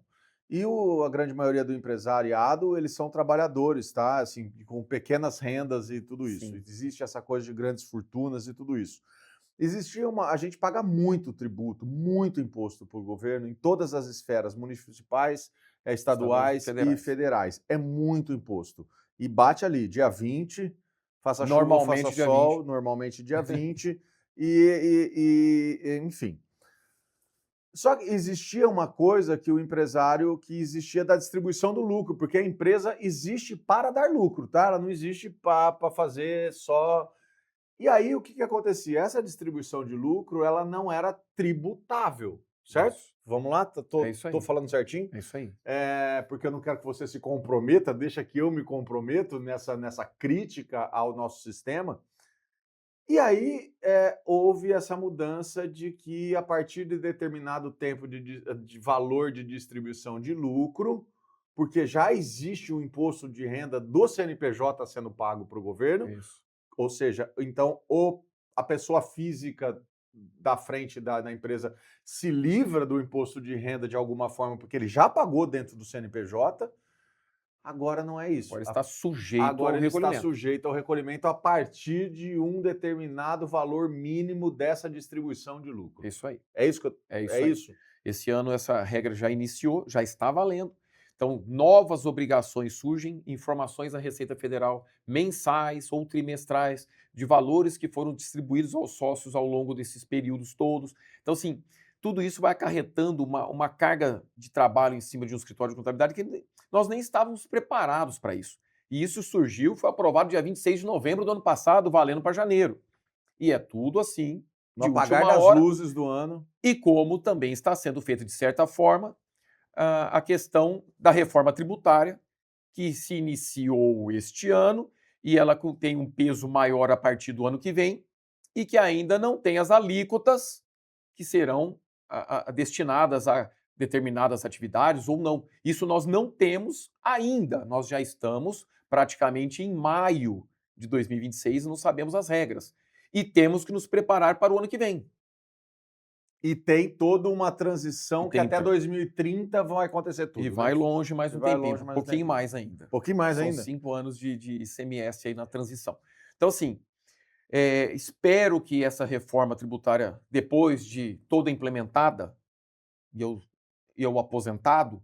E a grande maioria do empresariado, eles são trabalhadores, tá? Assim, com pequenas rendas e tudo isso. Sim. Existe essa coisa de grandes fortunas e tudo isso. A gente paga muito tributo, muito imposto para o governo em todas as esferas, municipais, Estaduais e estaduais e federais. federais. É muito imposto. E bate ali, dia 20, faça chuva ou faça Normalmente dia 20. sol, normalmente dia 20, enfim. Só que existia uma coisa que o empresário, que existia da distribuição do lucro, porque a empresa existe para dar lucro, tá? Ela não existe para fazer só. E aí o que que acontecia? Essa distribuição de lucro, ela não era tributável, certo? Isso. Vamos lá? É isso Tô aí. falando certinho? É isso aí. Porque eu não quero que você se comprometa, deixa que eu me comprometo nessa crítica ao nosso sistema. E aí, houve essa mudança de que, a partir de determinado tempo de valor de distribuição de lucro, porque já existe o imposto de renda do CNPJ sendo pago para o governo, Isso. ou seja, então a pessoa física da frente da empresa se livra do imposto de renda de alguma forma, porque ele já pagou dentro do CNPJ, agora não é isso. Agora está sujeito ao Agora ele está recolhimento. sujeito ao recolhimento a partir de um determinado valor mínimo dessa distribuição de lucro. É isso aí. É isso que eu, É isso é aí. isso? Esse ano essa regra já iniciou, já está valendo. Então, novas obrigações surgem, informações da Receita Federal mensais ou trimestrais de valores que foram distribuídos aos sócios ao longo desses períodos todos. Então, assim, tudo isso vai acarretando uma carga de trabalho em cima de um escritório de contabilidade que nós nem estávamos preparados para isso. E isso surgiu, foi aprovado dia 26 de novembro do ano passado, valendo para janeiro. E é tudo assim, No de apagar última das hora, luzes do ano. e como também está sendo feito, de certa forma, a questão da reforma tributária, que se iniciou este ano e ela tem um peso maior a partir do ano que vem e que ainda não tem as alíquotas que serão destinadas a determinadas atividades ou não. Isso nós não temos ainda. Nós já estamos praticamente em maio de 2026 e não sabemos as regras. E temos que nos preparar para o ano que vem. E tem toda uma E transição que tem até 2030 vai acontecer E tudo, vai né? longe mais E um vai tempinho, longe um mais um pouquinho tempinho. mais ainda. Um pouquinho mais São ainda. 5 anos de ICMS aí na transição. Então, assim, espero que essa reforma tributária, depois de toda implementada, e eu aposentado,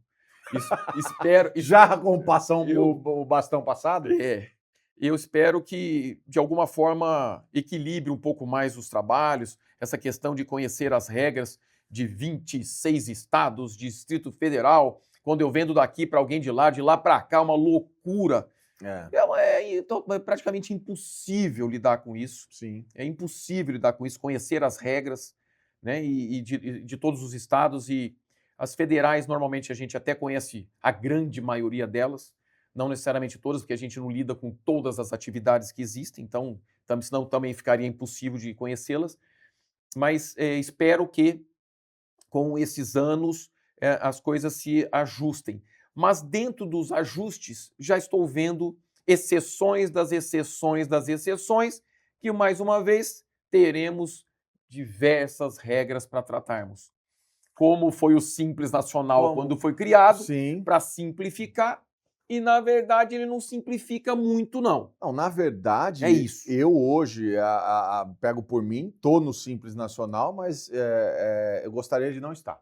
espero, Já com eu, o bastão passado? é, eu espero que, de alguma forma, equilibre um pouco mais os trabalhos, essa questão de conhecer as regras de 26 estados, Distrito Federal. Quando eu vendo daqui para alguém de lá para cá, uma loucura. É, Então, é praticamente impossível lidar com isso. sim. É impossível lidar com isso, conhecer as regras, né, de todos os estados. E as federais, normalmente, a gente até conhece a grande maioria delas, não necessariamente todas, porque a gente não lida com todas as atividades que existem, então, senão também ficaria impossível de conhecê-las. Mas espero que, com esses anos, as coisas se ajustem. Mas dentro dos ajustes, já estou vendo exceções das exceções das exceções, que mais uma vez teremos diversas regras para tratarmos. Como foi o Simples Nacional quando Como? foi criado, Sim. para simplificar, e na verdade ele não simplifica muito, não. Não, na É verdade, isso. eu hoje pego por mim, tô no Simples Nacional, mas eu gostaria de não estar.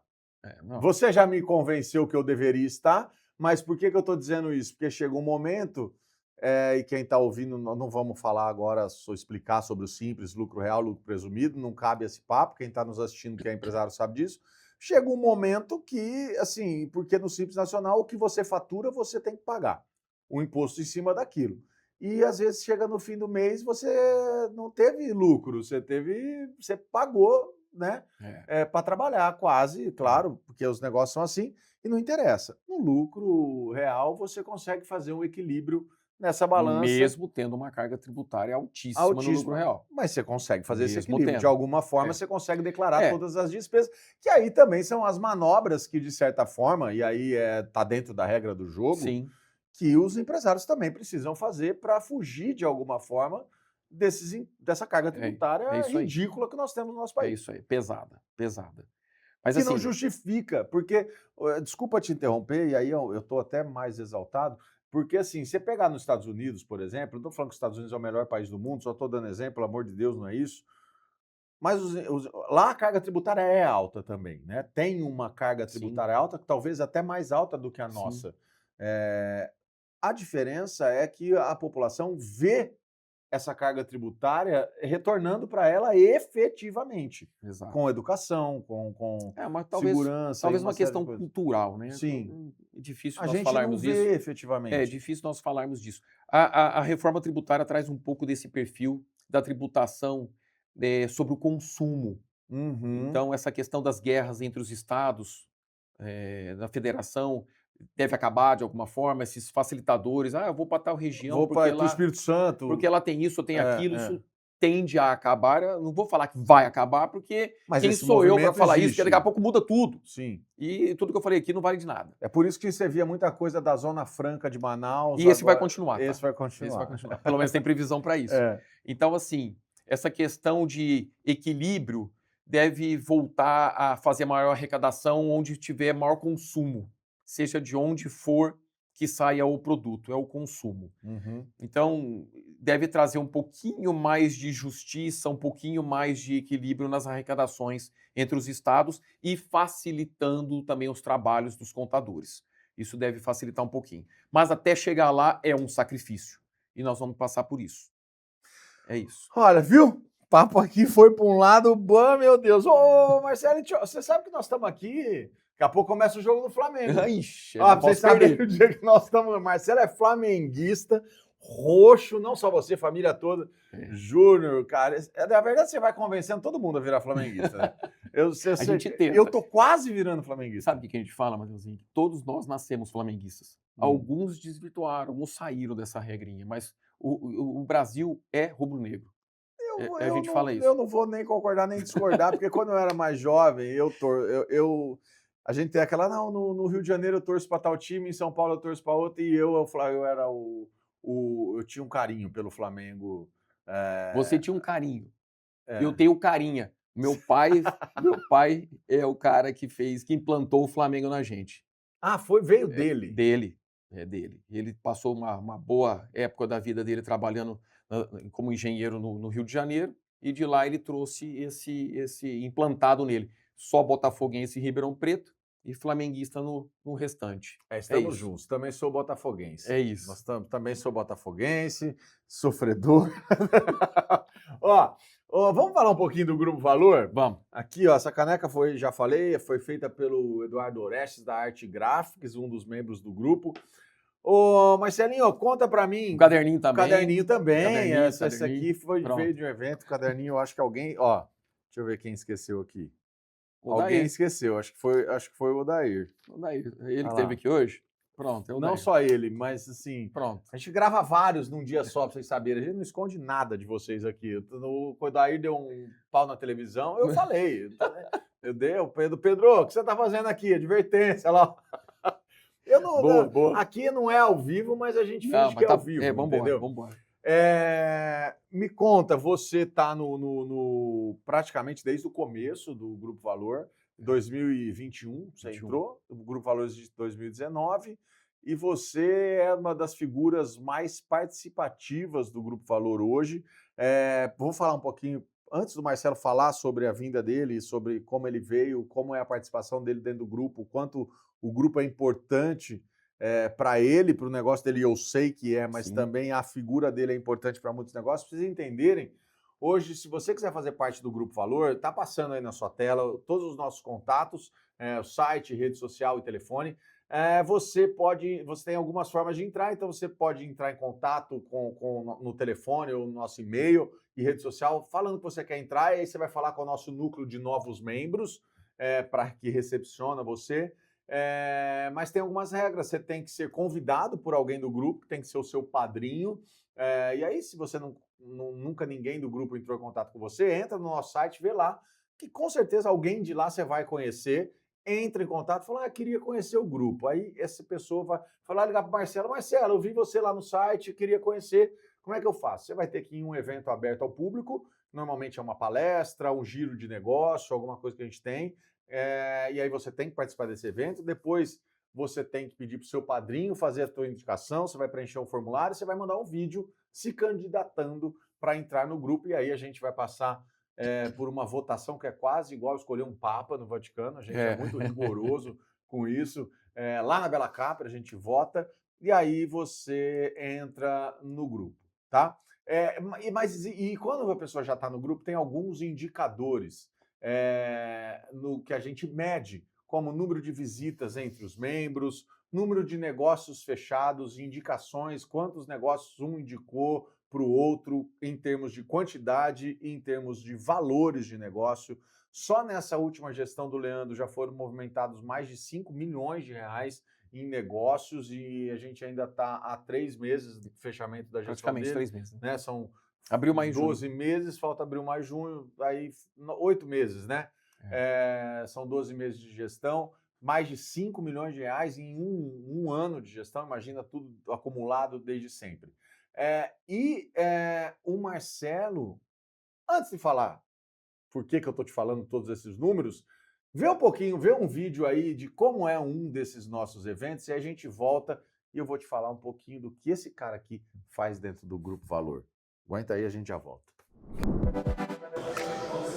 Não. Você já me convenceu que eu deveria estar, mas por que eu estou dizendo isso? Porque chega um momento, e quem está ouvindo, nós não vamos falar agora, explicar sobre o Simples, lucro real, lucro presumido, não cabe esse papo, quem está nos assistindo que é empresário sabe disso. Chega um momento que, assim, porque no Simples Nacional o que você fatura, você tem que pagar o imposto em cima daquilo. E às vezes chega no fim do mês, você não teve lucro, você pagou, né? Para trabalhar, quase, claro, porque os negócios são assim, e não interessa. No lucro real, você consegue fazer um equilíbrio nessa balança Mesmo tendo uma carga tributária altíssima no lucro altíssima, real. mas você consegue fazer esse Mesmo equilíbrio. De tendo. alguma forma, É. você consegue declarar É. todas as despesas, que aí também são as manobras que, de certa forma, e aí está dentro da regra do jogo, Sim. que os empresários também precisam fazer para fugir, de alguma forma, dessa carga tributária É isso aí. ridícula que nós temos no nosso É país. isso aí. Pesada, pesada. Mas que não assim, justifica, porque, desculpa te interromper, e aí eu estou até mais exaltado, porque assim, você pegar nos Estados Unidos, por exemplo, não estou falando que os Estados Unidos é o melhor país do mundo, só estou dando exemplo, pelo amor de Deus, não é isso, mas lá a carga tributária é alta também, né? Tem uma carga sim, tributária alta, talvez até mais alta do que a sim, nossa. A diferença é que a população vê essa carga tributária retornando para ela efetivamente, exato. com educação, com É, mas segurança e talvez uma uma série de questão coisas. cultural, né? Sim, É difícil a nós gente não falarmos isso. vê É efetivamente. difícil nós falarmos disso. A reforma tributária traz um pouco desse perfil da tributação sobre o consumo. Uhum. Então, essa questão das guerras entre os estados, da federação, deve acabar de alguma forma, esses facilitadores. Ah, eu vou para tal região Vou para o Espírito porque Santo. lá tem isso ou tem É, aquilo. é. Isso tende a acabar. Eu não vou falar que vai acabar, porque Mas quem esse sou eu para movimento falar isso? Porque daqui a existe. pouco muda tudo. Sim. E tudo que eu falei aqui não vale de nada. É por isso que você via muita coisa da Zona Franca de Manaus, E esse vai agora continuar, esse tá? vai Esse vai continuar. continuar. Pelo menos tem previsão para isso. É. Então, assim, essa questão de equilíbrio deve voltar a fazer maior arrecadação onde tiver maior consumo, seja de onde for que saia o produto, é o consumo. Uhum. Então, deve trazer um pouquinho mais de justiça, um pouquinho mais de equilíbrio nas arrecadações entre os estados e facilitando também os trabalhos dos contadores. Isso deve facilitar um pouquinho. Mas até chegar lá é um sacrifício. E nós vamos passar por isso. É isso. Olha, viu? O papo aqui foi para um lado bom, meu Deus. Ô, Marcelo, você sabe que nós estamos aqui? Daqui a pouco começa o jogo do Flamengo. Ixi, eu Ó, não pra vocês posso saberem perder. o dia que nós estamos. Marcelo é flamenguista, roxo, não só você, família toda. É. Júnior, cara, na verdade você vai convencendo todo mundo a virar flamenguista, né? A gente Eu tenta. tô quase virando flamenguista. Sabe o que a gente fala, Matheusinho? Que todos nós nascemos flamenguistas. Alguns desvirtuaram, alguns saíram dessa regrinha, mas o Brasil é rubro-negro. A gente fala Eu isso. não vou nem concordar nem discordar, porque quando eu era mais jovem, a gente tem aquela, não, no Rio de Janeiro eu torço para tal time, em São Paulo eu torço para outro, e eu era eu tinha um carinho pelo Flamengo. Você É, tinha um carinho. Eu é. tenho carinha. Meu pai é o cara que implantou o Flamengo na gente. Ah, veio dele. Dele, é dele. Ele passou uma boa época da vida dele trabalhando como engenheiro no Rio de Janeiro, e de lá ele trouxe esse implantado nele. Só botafoguense em Ribeirão Preto e flamenguista no restante. É Estamos isso. juntos. Também sou botafoguense. É isso. Também sou botafoguense, sofredor. Ó, vamos falar um pouquinho do Grupo Valor? Vamos. Aqui, ó, essa caneca já falei, foi feita pelo Eduardo Orestes, da Arte Graphics, um dos membros do grupo. Ô, Marcelinho, conta pra mim. O caderninho também. Caderninho também. Essa Caderninho. aqui veio Pronto. de um evento, caderninho, eu acho que alguém. Ó, deixa eu ver quem esqueceu aqui. O Alguém Odair. esqueceu, acho que foi o Odair. Ele Olha esteve lá. aqui hoje? Pronto, é o Não Odair. só ele, mas assim, Pronto. a gente grava vários num dia só, pra vocês saberem. A gente não esconde nada de vocês aqui. O Odair deu um pau na televisão, eu falei. Eu dei, o Pedro, o que você tá fazendo aqui? Advertência lá. Eu não, Boa, boa. Aqui não é ao vivo, mas a gente Não, finge mas que é tá. ao vivo, Vambora, entendeu? vambora. Me conta, você tá praticamente desde o começo do Grupo Valor, 2021, você 21. entrou, o Grupo Valor de 2019, e você é uma das figuras mais participativas do Grupo Valor hoje. Vamos falar um pouquinho, antes do Marcelo falar sobre a vinda dele, sobre como ele veio, como é a participação dele dentro do grupo, o quanto o grupo é importante para ele, para o negócio dele, eu sei que é, mas Sim. também a figura dele é importante para muitos negócios. Para vocês entenderem, hoje, se você quiser fazer parte do Grupo Valor, está passando aí na sua tela todos os nossos contatos, o site, rede social e telefone. Você tem algumas formas de entrar, então você pode entrar em contato no telefone ou no nosso e-mail e rede social, falando que você quer entrar, e aí você vai falar com o nosso núcleo de novos membros, para que recepciona você. Mas tem algumas regras, você tem que ser convidado por alguém do grupo, tem que ser o seu padrinho. E aí, se você nunca ninguém do grupo entrou em contato com você, entra no nosso site, vê lá, que com certeza alguém de lá você vai conhecer. Entra em contato, fala, queria conhecer o grupo. Aí essa pessoa vai falar, ligar para o Marcelo, Marcelo, eu vi você lá no site, queria conhecer, como é que eu faço? Você vai ter que ir em um evento aberto ao público, normalmente é uma palestra, um giro de negócio, alguma coisa que a gente tem. e aí você tem que participar desse evento, depois você tem que pedir para o seu padrinho fazer a tua indicação, você vai preencher um formulário, você vai mandar um vídeo se candidatando para entrar no grupo, e aí a gente vai passar por uma votação que é quase igual escolher um papa no Vaticano, a gente é muito rigoroso com isso. Lá na Bela Capra a gente vota, e aí você entra no grupo, tá? E quando a pessoa já está no grupo, tem alguns indicadores no que a gente mede, como número de visitas entre os membros, número de negócios fechados, indicações, quantos negócios um indicou para o outro em termos de quantidade e em termos de valores de negócio. Só nessa última gestão do Leandro já foram movimentados mais de 5 milhões de reais em negócios e a gente ainda está há 3 meses do fechamento da gestão Praticamente dele. 3 meses. Né? São abril, maio, 12 meses, falta abril, maio, junho, aí 8 meses, né? São 12 meses de gestão, mais de 5 milhões de reais em um ano de gestão, imagina tudo acumulado desde sempre. O Marcelo, antes de falar por que eu estou te falando todos esses números, vê um vídeo aí de como é um desses nossos eventos e a gente volta e eu vou te falar um pouquinho do que esse cara aqui faz dentro do Grupo Valor. Aguenta aí, a gente já volta.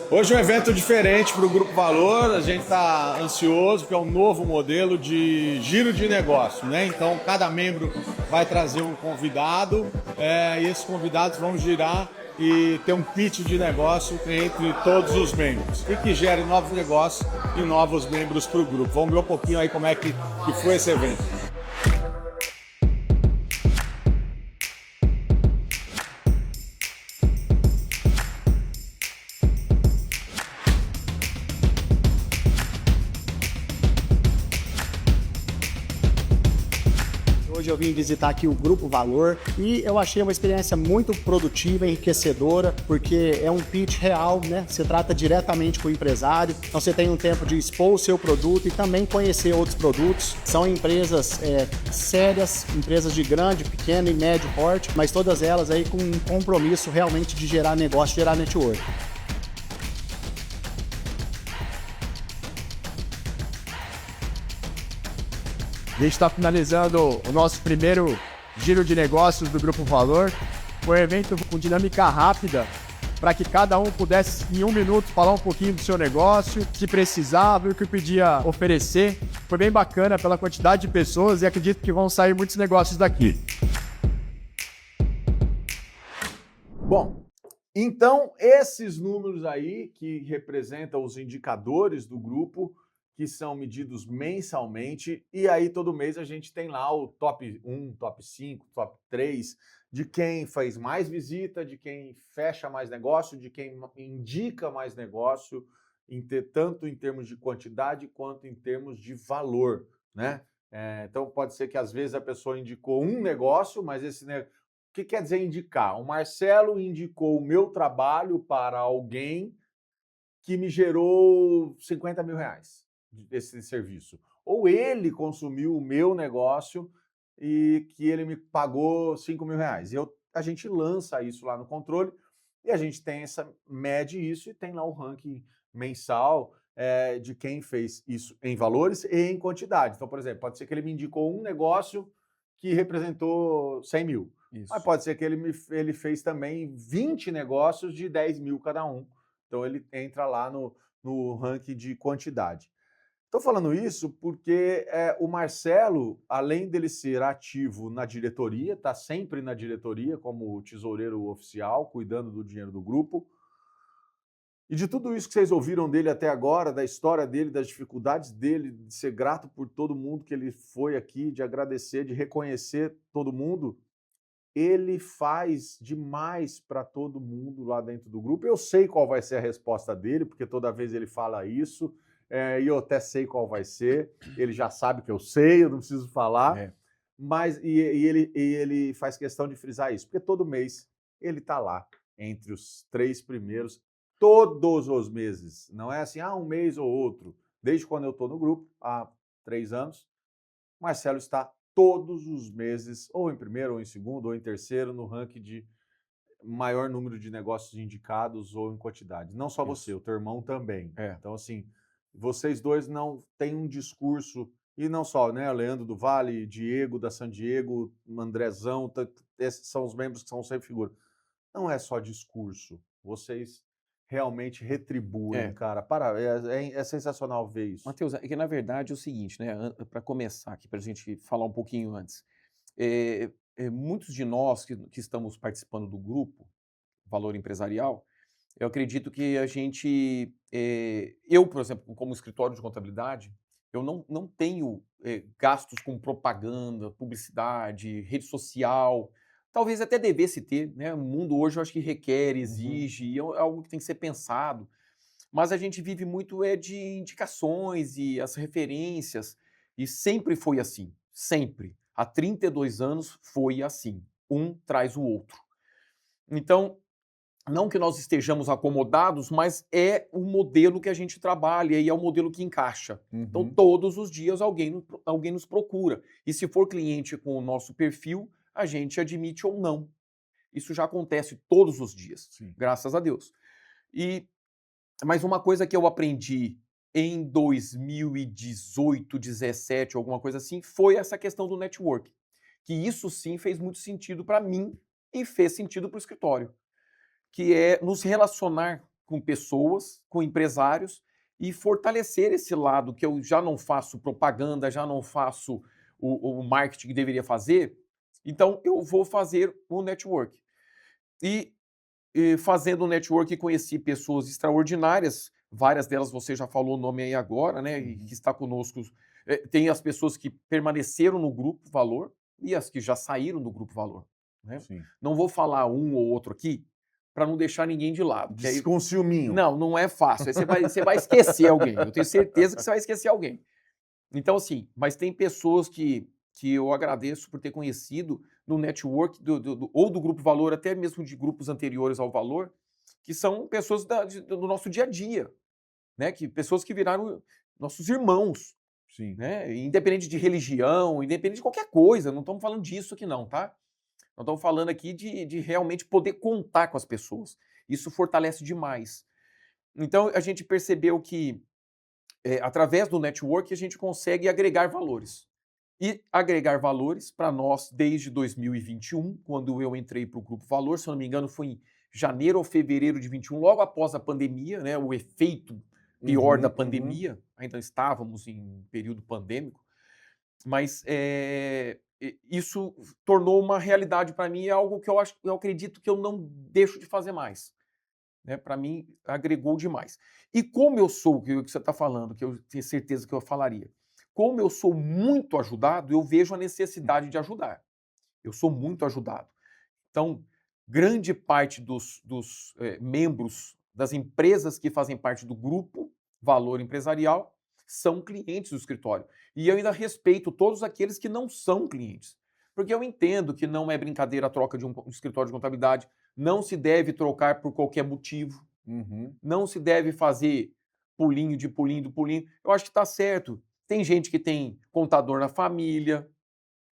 Hoje é um evento diferente para o Grupo Valor, a gente está ansioso porque é um novo modelo de giro de negócio, né? Então cada membro vai trazer um convidado e esses convidados vão girar e ter um pitch de negócio entre todos os membros e que gere novos negócios e novos membros para o grupo. Vamos ver um pouquinho aí como é que foi esse evento. Hoje eu vim visitar aqui o Grupo Valor e eu achei uma experiência muito produtiva, enriquecedora, porque é um pitch real, né? Você trata diretamente com o empresário, então você tem um tempo de expor o seu produto e também conhecer outros produtos. São empresas sérias, empresas de grande, pequeno e médio porte, mas todas elas aí com um compromisso realmente de gerar negócio, gerar network. A gente está finalizando o nosso primeiro giro de negócios do Grupo Valor. Foi um evento com dinâmica rápida, para que cada um pudesse, em 1 minuto, falar um pouquinho do seu negócio, se precisava, o que podia oferecer. Foi bem bacana pela quantidade de pessoas e acredito que vão sair muitos negócios daqui. Bom, então esses números aí que representam os indicadores do grupo, que são medidos mensalmente, e aí todo mês a gente tem lá o top 1, top 5, top 3, de quem faz mais visita, de quem fecha mais negócio, de quem indica mais negócio, tanto em termos de quantidade quanto em termos de valor, né? Então pode ser que às vezes a pessoa indicou um negócio, mas o que quer dizer indicar? O Marcelo indicou o meu trabalho para alguém que me gerou 50 mil reais. Desse serviço. Ou ele consumiu o meu negócio e que ele me pagou 5 mil reais. A gente lança isso lá no controle e a gente mede isso e tem lá o ranking mensal de quem fez isso em valores e em quantidade. Então, por exemplo, pode ser que ele me indicou um negócio que representou 100 mil. Isso. Mas pode ser que ele fez também 20 negócios de 10 mil cada um. Então, ele entra lá no ranking de quantidade. Estou falando isso porque o Marcelo, além dele ser ativo na diretoria, está sempre na diretoria como tesoureiro oficial, cuidando do dinheiro do grupo. E de tudo isso que vocês ouviram dele até agora, da história dele, das dificuldades dele, de ser grato por todo mundo que ele foi aqui, de agradecer, de reconhecer todo mundo, ele faz demais para todo mundo lá dentro do grupo. Eu sei qual vai ser a resposta dele, porque toda vez ele fala isso. E eu até sei qual vai ser, ele já sabe que eu sei, eu não preciso falar, mas ele faz questão de frisar isso, porque todo mês ele está lá, entre os 3 primeiros, todos os meses, não é assim, um mês ou outro, desde quando eu estou no grupo, há 3 anos, Marcelo está todos os meses, ou em primeiro, ou em segundo, ou em terceiro, no ranking de maior número de negócios indicados ou em quantidade. Não só você, o teu irmão também. Então, assim, vocês dois não têm um discurso, e não só, né? Leandro do Vale, Diego da San Diego, Andrezão, esses são os membros que são sempre figuras. Não é só discurso, vocês realmente retribuem, cara. É sensacional ver isso. Matheus, é que na verdade é o seguinte, né? Para começar aqui, para a gente falar um pouquinho antes. Muitos de nós que estamos participando do grupo Valor Empresarial, eu acredito que a gente, eu, por exemplo, como escritório de contabilidade, eu não tenho gastos com propaganda, publicidade, rede social. Talvez até devesse ter, né? O mundo hoje eu acho que requer, exige, e é algo que tem que ser pensado. Mas a gente vive muito de indicações e as referências, e sempre foi assim, sempre. Há 32 anos foi assim, um traz o outro. Então, não que nós estejamos acomodados, mas é o modelo que a gente trabalha e é o modelo que encaixa. Então, todos os dias alguém nos procura. E se for cliente com o nosso perfil, a gente admite ou não. Isso já acontece todos os dias, graças a Deus. Mas uma coisa que eu aprendi em 2018, 17, alguma coisa assim, foi essa questão do network. Que isso sim fez muito sentido para mim e fez sentido para o escritório. Que é nos relacionar com pessoas, com empresários e fortalecer esse lado que eu já não faço propaganda, já não faço o marketing que deveria fazer, então eu vou fazer o network. E fazendo o network conheci pessoas extraordinárias, várias delas você já falou o nome aí agora, né, e que está conosco. Tem as pessoas que permaneceram no Grupo Valor e as que já saíram do Grupo Valor. Né? Não vou falar um ou outro aqui, para não deixar ninguém de lado. Com um ciúminho. Não é fácil. Aí você vai esquecer alguém. Eu tenho certeza que você vai esquecer alguém. Então, assim, mas tem pessoas que eu agradeço por ter conhecido no network ou do Grupo Valor, até mesmo de grupos anteriores ao Valor, que são pessoas do nosso dia a dia, né? Pessoas que viraram nossos irmãos. Né? Independente de religião, independente de qualquer coisa. Não estamos falando disso aqui não, tá? Nós estamos falando aqui de realmente poder contar com as pessoas. Isso fortalece demais. Então, a gente percebeu que, através do network, a gente consegue agregar valores. E agregar valores, para nós, desde 2021, quando eu entrei para o Grupo Valor, se eu não me engano, foi em janeiro ou fevereiro de 21, logo após a pandemia, né, o efeito pior da pandemia, ainda estávamos em período pandêmico, mas isso tornou uma realidade para mim, é algo que eu acredito que eu não deixo de fazer mais. Né? Para mim, agregou demais. E como eu sou, o que você está falando, que eu tenho certeza que eu falaria, como eu sou muito ajudado, eu vejo a necessidade de ajudar. Eu sou muito ajudado. Então, grande parte dos membros das empresas que fazem parte do Grupo Valor Empresarial são clientes do escritório. E eu ainda respeito todos aqueles que não são clientes. Porque eu entendo que não é brincadeira a troca de um escritório de contabilidade, não se deve trocar por qualquer motivo, não se deve fazer pulinho de pulinho do pulinho. Eu acho que está certo. Tem gente que tem contador na família,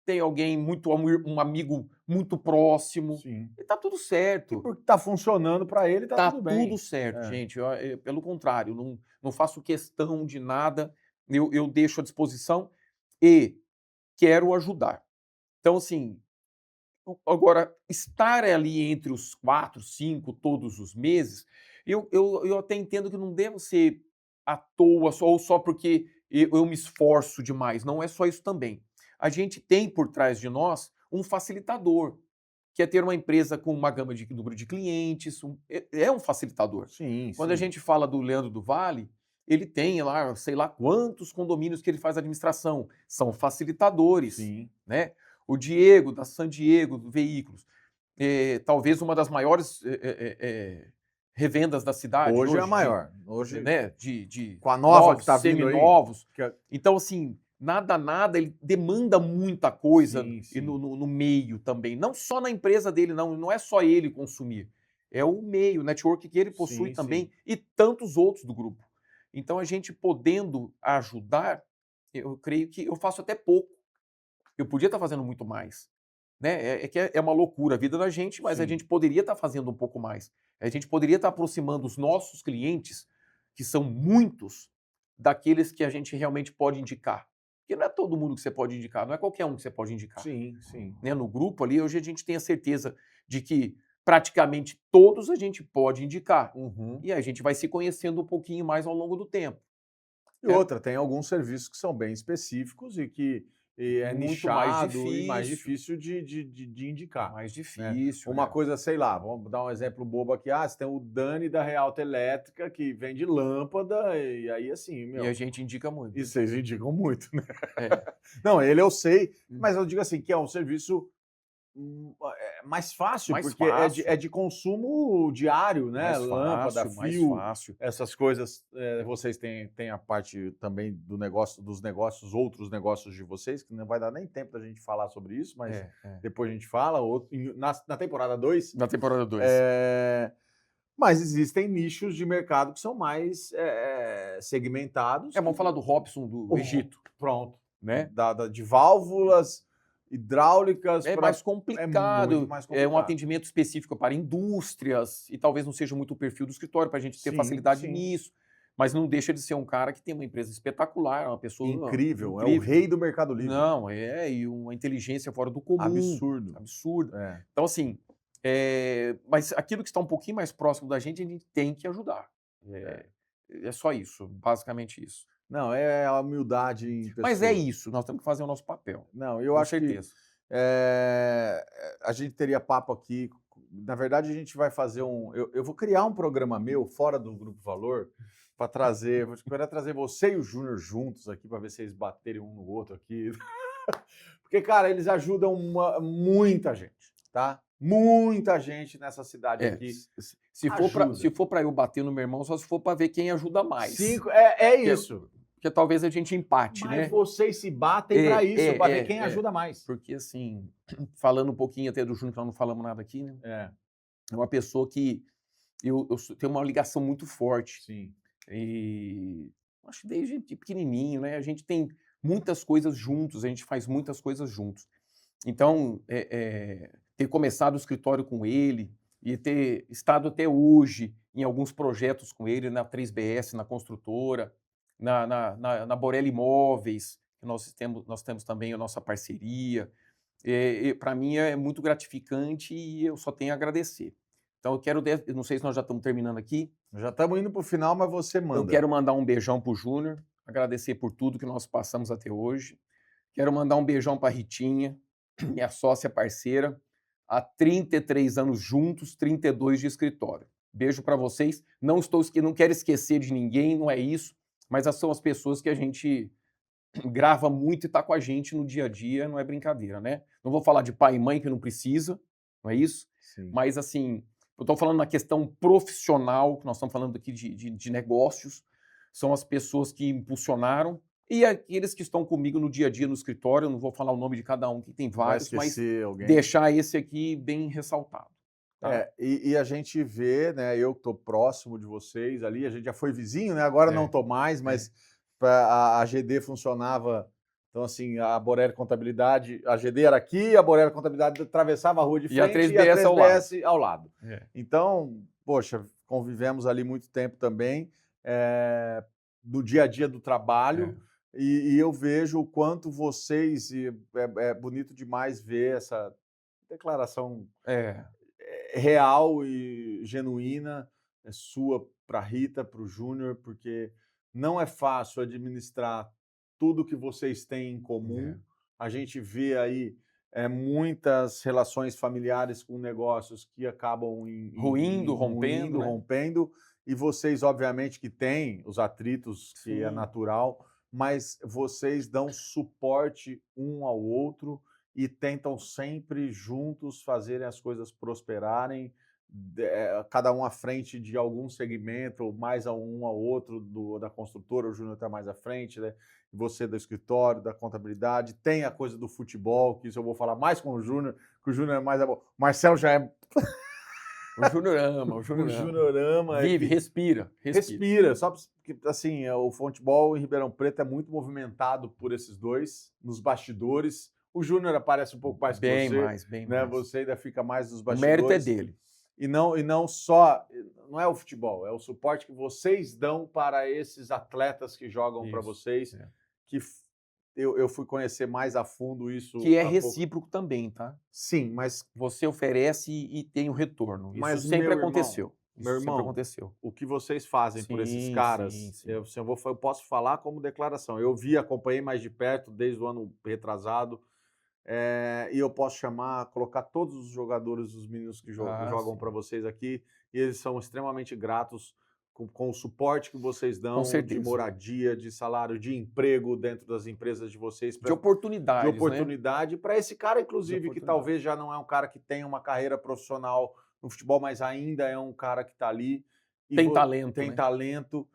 tem alguém um amigo muito próximo, e está tudo certo. E porque está funcionando para ele, está tudo bem. Está tudo certo, gente. Pelo contrário, não faço questão de nada, eu deixo à disposição e quero ajudar. Então, assim, agora, estar ali entre os 4, 5, todos os meses, eu até entendo que não devo ser à toa, ou só porque eu me esforço demais. Não é só isso também. A gente tem por trás de nós um facilitador, que é ter uma empresa com uma gama de número de clientes, é um facilitador. Quando a gente fala do Leandro do Vale, ele tem lá, sei lá quantos condomínios que ele faz administração, são facilitadores, né? O Diego, da San Diego, do Veículos, talvez uma das maiores revendas da cidade. Hoje é a maior. Hoje, né? Com a nova novos, que está vindo aí. seminovos. Então, assim, nada, ele demanda muita coisa no meio também. Não só na empresa dele, não é só ele consumir. É o meio, o network que ele possui também e tantos outros do grupo. Então, a gente podendo ajudar, eu creio que eu faço até pouco. Eu podia estar fazendo muito mais. Né? Que é uma loucura a vida da gente, mas a gente poderia estar fazendo um pouco mais. A gente poderia estar aproximando os nossos clientes, que são muitos, daqueles que a gente realmente pode indicar. Porque não é todo mundo que você pode indicar, não é qualquer um que você pode indicar. Sim, sim. Né? No grupo ali, hoje a gente tem a certeza de que praticamente todos a gente pode indicar. Uhum. E a gente vai se conhecendo um pouquinho mais ao longo do tempo. E outra, tem alguns serviços que são bem específicos e que é Muito mais nichado e mais difícil. difícil de indicar. Mais né? difícil. Uma né? coisa, sei lá, vamos dar um exemplo bobo aqui. Você tem o Dani da Realta Elétrica que vende lâmpada e aí assim, meu... E a gente indica muito. E vocês indicam muito, né? É. Não, ele eu sei, mas eu digo assim, que é um serviço mais fácil, Mais porque fácil. é de consumo diário, né? Mais Lâmpada, fácil, mais fio, fácil. essas coisas. Vocês têm a parte também do negócio, dos negócios, outros negócios de vocês, que não vai dar nem tempo da gente falar sobre isso, mas depois a gente fala. Na temporada 2. Na temporada 2. Mas existem nichos de mercado que são mais segmentados. Vamos falar do Robson do Egito. Pronto. Né? De válvulas hidráulicas. É mais complicado. muito mais complicado. É um atendimento específico para indústrias e talvez não seja muito o perfil do escritório para a gente ter facilidade nisso. Mas não deixa de ser um cara que tem uma empresa espetacular, uma pessoa incrível. É o rei do Mercado Livre. Não, e uma inteligência fora do comum. Absurdo. Então, assim, mas aquilo que está um pouquinho mais próximo da gente, a gente tem que ajudar. É só isso, basicamente isso. Não, é a humildade em pessoa. Mas é isso, nós temos que fazer o nosso papel. Não, eu acho certeza. Que a gente teria papo aqui. Na verdade, a gente vai fazer eu vou criar um programa meu fora do Grupo Valor para trazer. Vou trazer você e o Júnior juntos aqui para ver se eles baterem um no outro aqui. Porque, cara, eles ajudam muita gente, tá? Muita gente nessa cidade aqui. Se for para eu bater no meu irmão, só se for para ver quem ajuda mais. Isso. Porque talvez a gente empate, né? Mas vocês se batem para isso, para ver quem ajuda mais. Porque, assim, falando um pouquinho até do Júnior, que nós não falamos nada aqui, né? É uma pessoa que eu tenho uma ligação muito forte. Sim. E acho que desde pequenininho, né? A gente tem muitas coisas juntos, a gente faz muitas coisas juntos. Então, ter começado o escritório com ele e ter estado até hoje em alguns projetos com ele, na 3BS, na construtora, na Borelli Imóveis, que nós temos também a nossa parceria. Para mim é muito gratificante e eu só tenho a agradecer. Então eu não sei se nós já estamos terminando aqui. Já estamos indo para o final, mas você manda. Eu quero mandar um beijão para o Júnior, agradecer por tudo que nós passamos até hoje. Quero mandar um beijão para a Ritinha, minha sócia parceira, há 33 anos juntos, 32 de escritório. Beijo para vocês. Não quero esquecer de ninguém, não é isso, mas são as pessoas que a gente grava muito e está com a gente no dia a dia, não é brincadeira, né? Não vou falar de pai e mãe que não precisa, não é isso? Sim. Mas, assim, eu estou falando na questão profissional, que nós estamos falando aqui de negócios, são as pessoas que impulsionaram e aqueles que estão comigo no dia a dia no escritório, eu não vou falar o nome de cada um, que tem vários, mas deixar esse aqui bem ressaltado. Tá? E a gente vê, né, eu que estou próximo de vocês ali, a gente já foi vizinho, né, agora não estou mais, mas a GD funcionava, então assim, a Borelli Contabilidade, a GD era aqui, a Borelli Contabilidade atravessava a rua de frente e a 3BS ao lado. Então, poxa, convivemos ali muito tempo também, do dia a dia do trabalho, e eu vejo o quanto vocês, é bonito demais ver essa declaração real e genuína, sua para a Rita, para o Júnior, porque não é fácil administrar tudo que vocês têm em comum. A gente vê aí muitas relações familiares com negócios que acabam rompendo. E vocês, obviamente, que têm os atritos, que é natural, mas vocês dão suporte um ao outro e tentam sempre juntos fazerem as coisas prosperarem, cada um à frente de algum segmento, mais a um ao outro da construtora, o Júnior está mais à frente, né? Você do escritório, da contabilidade, tem a coisa do futebol, que isso eu vou falar mais com o Júnior, que o Júnior é mais... O Marcelo já é... O Júnior ama, o Júnior ama. Vive, respira. Só porque, assim, o futebol em Ribeirão Preto é muito movimentado por esses dois, nos bastidores. O Júnior aparece um pouco mais que você. Bem mais. Você ainda fica mais nos O bastidores. mérito é dele. E não só, não é o futebol, é o suporte que vocês dão para esses atletas que jogam para Isso, vocês, é. que eu fui conhecer mais a fundo isso Que é há pouco. recíproco também, tá? Sim, mas Você oferece e tem o retorno. Mas, Isso sempre meu irmão, aconteceu. Isso meu sempre irmão, aconteceu. o que vocês fazem por esses Sim, caras, sim, sim. eu posso falar como declaração. Eu acompanhei mais de perto desde o ano retrasado, e eu posso colocar todos os jogadores, os meninos que jogam Sim. para vocês aqui, e eles são extremamente gratos com o suporte que vocês dão Com de certeza. moradia, de salário, de emprego dentro das empresas de vocês, De oportunidades, de oportunidade para esse cara, inclusive, que oportunidade. talvez já não é um cara que tem uma carreira profissional no futebol, mas ainda é um cara que está ali. E Tem talento, tem né? talento.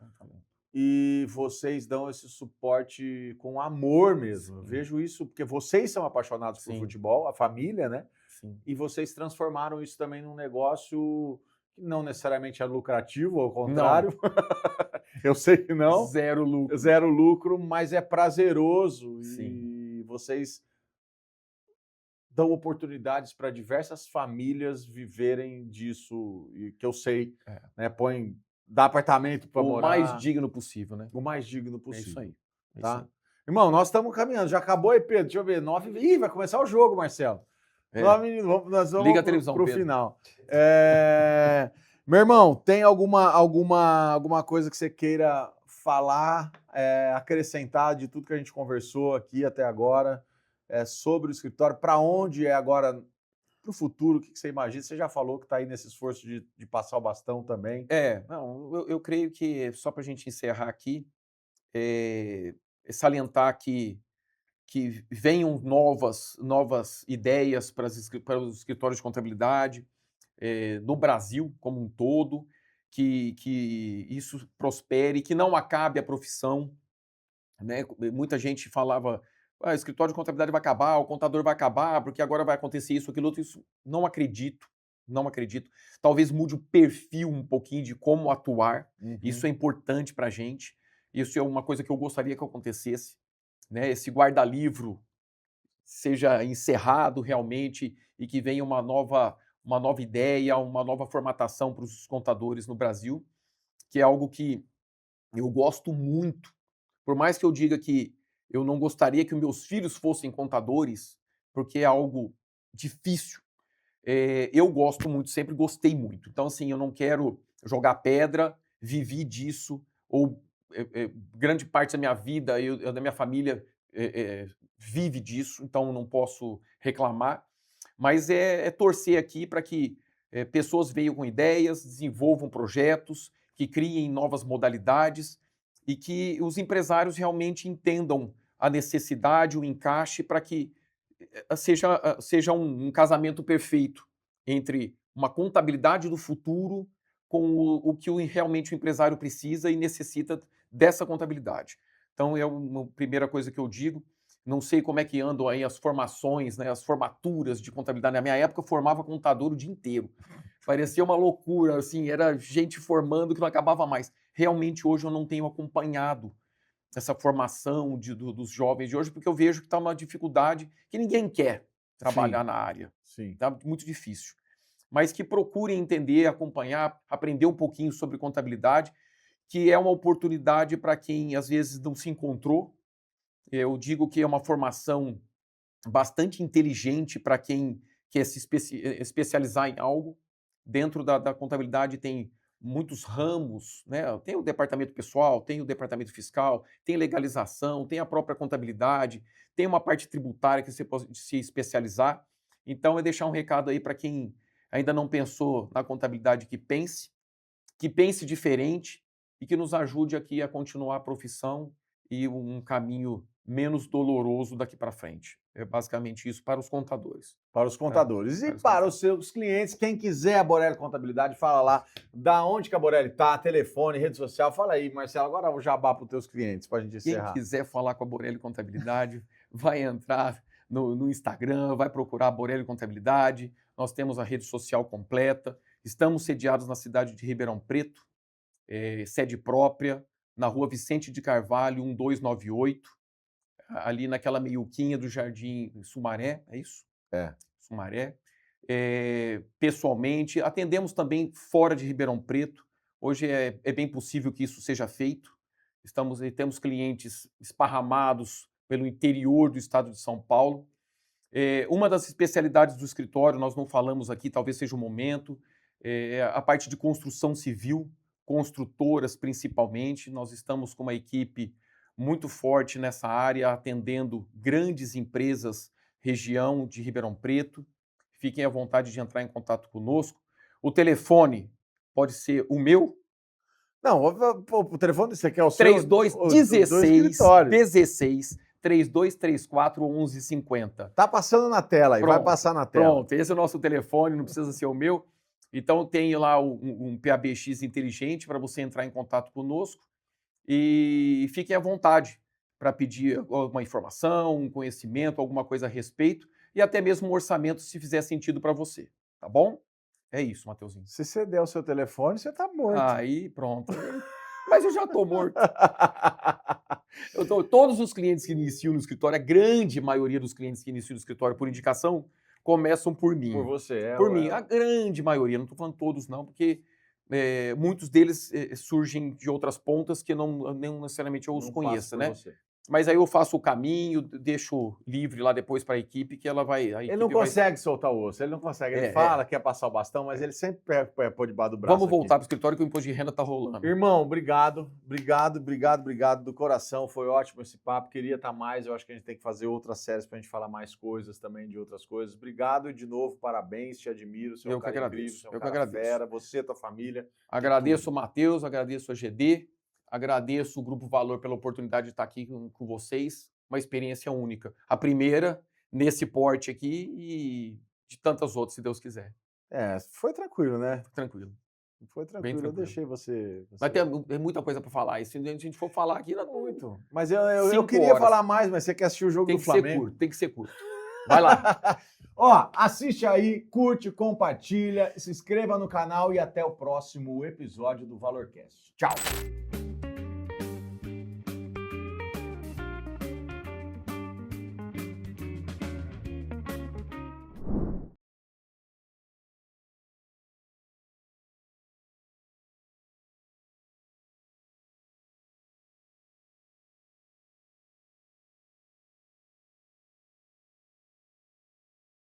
E vocês dão esse suporte com amor mesmo. Eu Sim. vejo isso porque vocês são apaixonados por Sim. futebol, a família, né? Sim. E vocês transformaram isso também num negócio que não necessariamente é lucrativo, ao contrário. Eu sei que não. Zero lucro. Zero lucro, mas é prazeroso. Sim. E vocês dão oportunidades para diversas famílias viverem disso, e que eu sei, né? Dá apartamento para morar. O mais digno possível, né? O mais digno É possível. isso aí. É Tá? isso aí. Irmão, nós estamos caminhando. Já acabou aí, Pedro? Deixa eu ver. 9. Ih, vai começar o jogo, Marcelo. É. Nós vamos Liga a televisão, pro Pedro. final. Meu irmão, tem alguma coisa que você queira falar, acrescentar de tudo que a gente conversou aqui até agora, sobre o escritório? Para onde é agora, para o futuro? O que você imagina? Você já falou que está aí nesse esforço de passar o bastão também. Não, eu creio que, só para a gente encerrar aqui, salientar que venham novas ideias para os escritórios de contabilidade no Brasil como um todo, que isso prospere, que não acabe a profissão, né? Muita gente falava, o escritório de contabilidade vai acabar, o contador vai acabar, porque agora vai acontecer isso, aquilo outro. Isso não acredito. Não acredito. Talvez mude o perfil um pouquinho de como atuar. Isso é importante para a gente. Isso é uma coisa que eu gostaria que acontecesse, né? Esse guarda-livro seja encerrado realmente e que venha uma nova ideia, uma nova formatação para os contadores no Brasil, que é algo que eu gosto muito. Por mais que eu diga que eu não gostaria que os meus filhos fossem contadores, porque é algo difícil, eu gosto muito, sempre gostei muito. Então, assim, eu não quero jogar pedra, vivi disso, ou grande parte da minha vida, da minha família vive disso, então não posso reclamar. Mas é torcer aqui para que pessoas venham com ideias, desenvolvam projetos, que criem novas modalidades e que os empresários realmente entendam a necessidade, o encaixe, para que seja um casamento perfeito entre uma contabilidade do futuro com o que realmente o empresário precisa e necessita dessa contabilidade. Então, é uma primeira coisa que eu digo. Não sei como é que andam aí as formações, né, as formaturas de contabilidade. Na minha época, eu formava contador o dia inteiro. Parecia uma loucura, assim, era gente formando que não acabava mais. Realmente, hoje, eu não tenho acompanhado essa formação dos jovens de hoje, porque eu vejo que está uma dificuldade que ninguém quer trabalhar na área. Sim. Está muito difícil. Mas que procurem entender, acompanhar, aprender um pouquinho sobre contabilidade, que é uma oportunidade para quem, às vezes, não se encontrou. Eu digo que é uma formação bastante inteligente para quem quer se especializar em algo. Dentro da contabilidade tem muitos ramos, né? Tem o departamento pessoal, tem o departamento fiscal, tem legalização, tem a própria contabilidade, tem uma parte tributária que você pode se especializar. Então, é deixar um recado aí para quem ainda não pensou na contabilidade, que pense diferente e que nos ajude aqui a continuar a profissão e um caminho menos doloroso daqui para frente. É basicamente isso para os contadores. Para os contadores. Para E os para os seus clientes, quem quiser a Borelli Contabilidade, fala lá da onde que a Borelli está, telefone, rede social. Fala aí, Marcelo, agora o jabá para os teus clientes, para a gente encerrar. Quem quiser falar com a Borelli Contabilidade, vai entrar no Instagram, vai procurar a Borelli Contabilidade. Nós temos a rede social completa. Estamos sediados na cidade de Ribeirão Preto, sede própria, na rua Vicente de Carvalho, 1298, ali naquela meiuquinha do Jardim Sumaré, é isso? É. Sumaré. pessoalmente. Atendemos também fora de Ribeirão Preto. Hoje é bem possível que isso seja feito. Temos clientes esparramados pelo interior do estado de São Paulo. Uma das especialidades do escritório, nós não falamos aqui, talvez seja o momento, a parte de construção civil, construtoras principalmente. Nós estamos com uma equipe muito forte nessa área, atendendo grandes empresas, região de Ribeirão Preto. Fiquem à vontade de entrar em contato conosco. O telefone pode ser o meu. Não, o telefone, você quer o seu? 3216 3234 1150. Tá passando na tela aí, vai passar na tela. Pronto, esse é o nosso telefone, não precisa ser o meu. Então tem lá um PABX inteligente para você entrar em contato conosco e fiquem à vontade para pedir alguma informação, um conhecimento, alguma coisa a respeito e até mesmo um orçamento se fizer sentido para você, tá bom? É isso, Mateuzinho. Se você der o seu telefone, você tá morto. Aí, pronto. Mas eu já tô morto. Todos os clientes que iniciam no escritório, a grande maioria dos clientes que iniciam no escritório por indicação, começam por mim. Por você, Por mim, a grande maioria. Não estou falando todos, não, porque muitos deles surgem de outras pontas que não necessariamente eu os conheça, né? Você. Mas aí eu faço o caminho, deixo livre lá depois para a equipe que ela vai... Ele não consegue soltar o osso, ele não consegue. Ele fala, quer passar o bastão, mas ele sempre pôr debaixo do braço. Vamos voltar para o escritório que o imposto de renda está rolando. Irmão, obrigado do coração. Foi ótimo esse papo. Queria estar mais. Eu acho que a gente tem que fazer outras séries para a gente falar mais coisas também de outras coisas. Obrigado e de novo, parabéns, te admiro. Você é um cara incrível, você é um cara fera, você, tua família. Agradeço o Matheus, agradeço a GD. Agradeço o Grupo Valor pela oportunidade de estar aqui com vocês, uma experiência única. A primeira nesse porte aqui e de tantas outras, se Deus quiser. Foi tranquilo, né? Tranquilo. Foi tranquilo, eu deixei você... Mas tem muita coisa para falar, e se a gente for falar aqui... Muito. Mas eu queria falar mais, mas você quer assistir o jogo do Flamengo? Tem que ser curto. Vai lá. Ó, assiste aí, curte, compartilha, se inscreva no canal e até o próximo episódio do ValorCast. Tchau!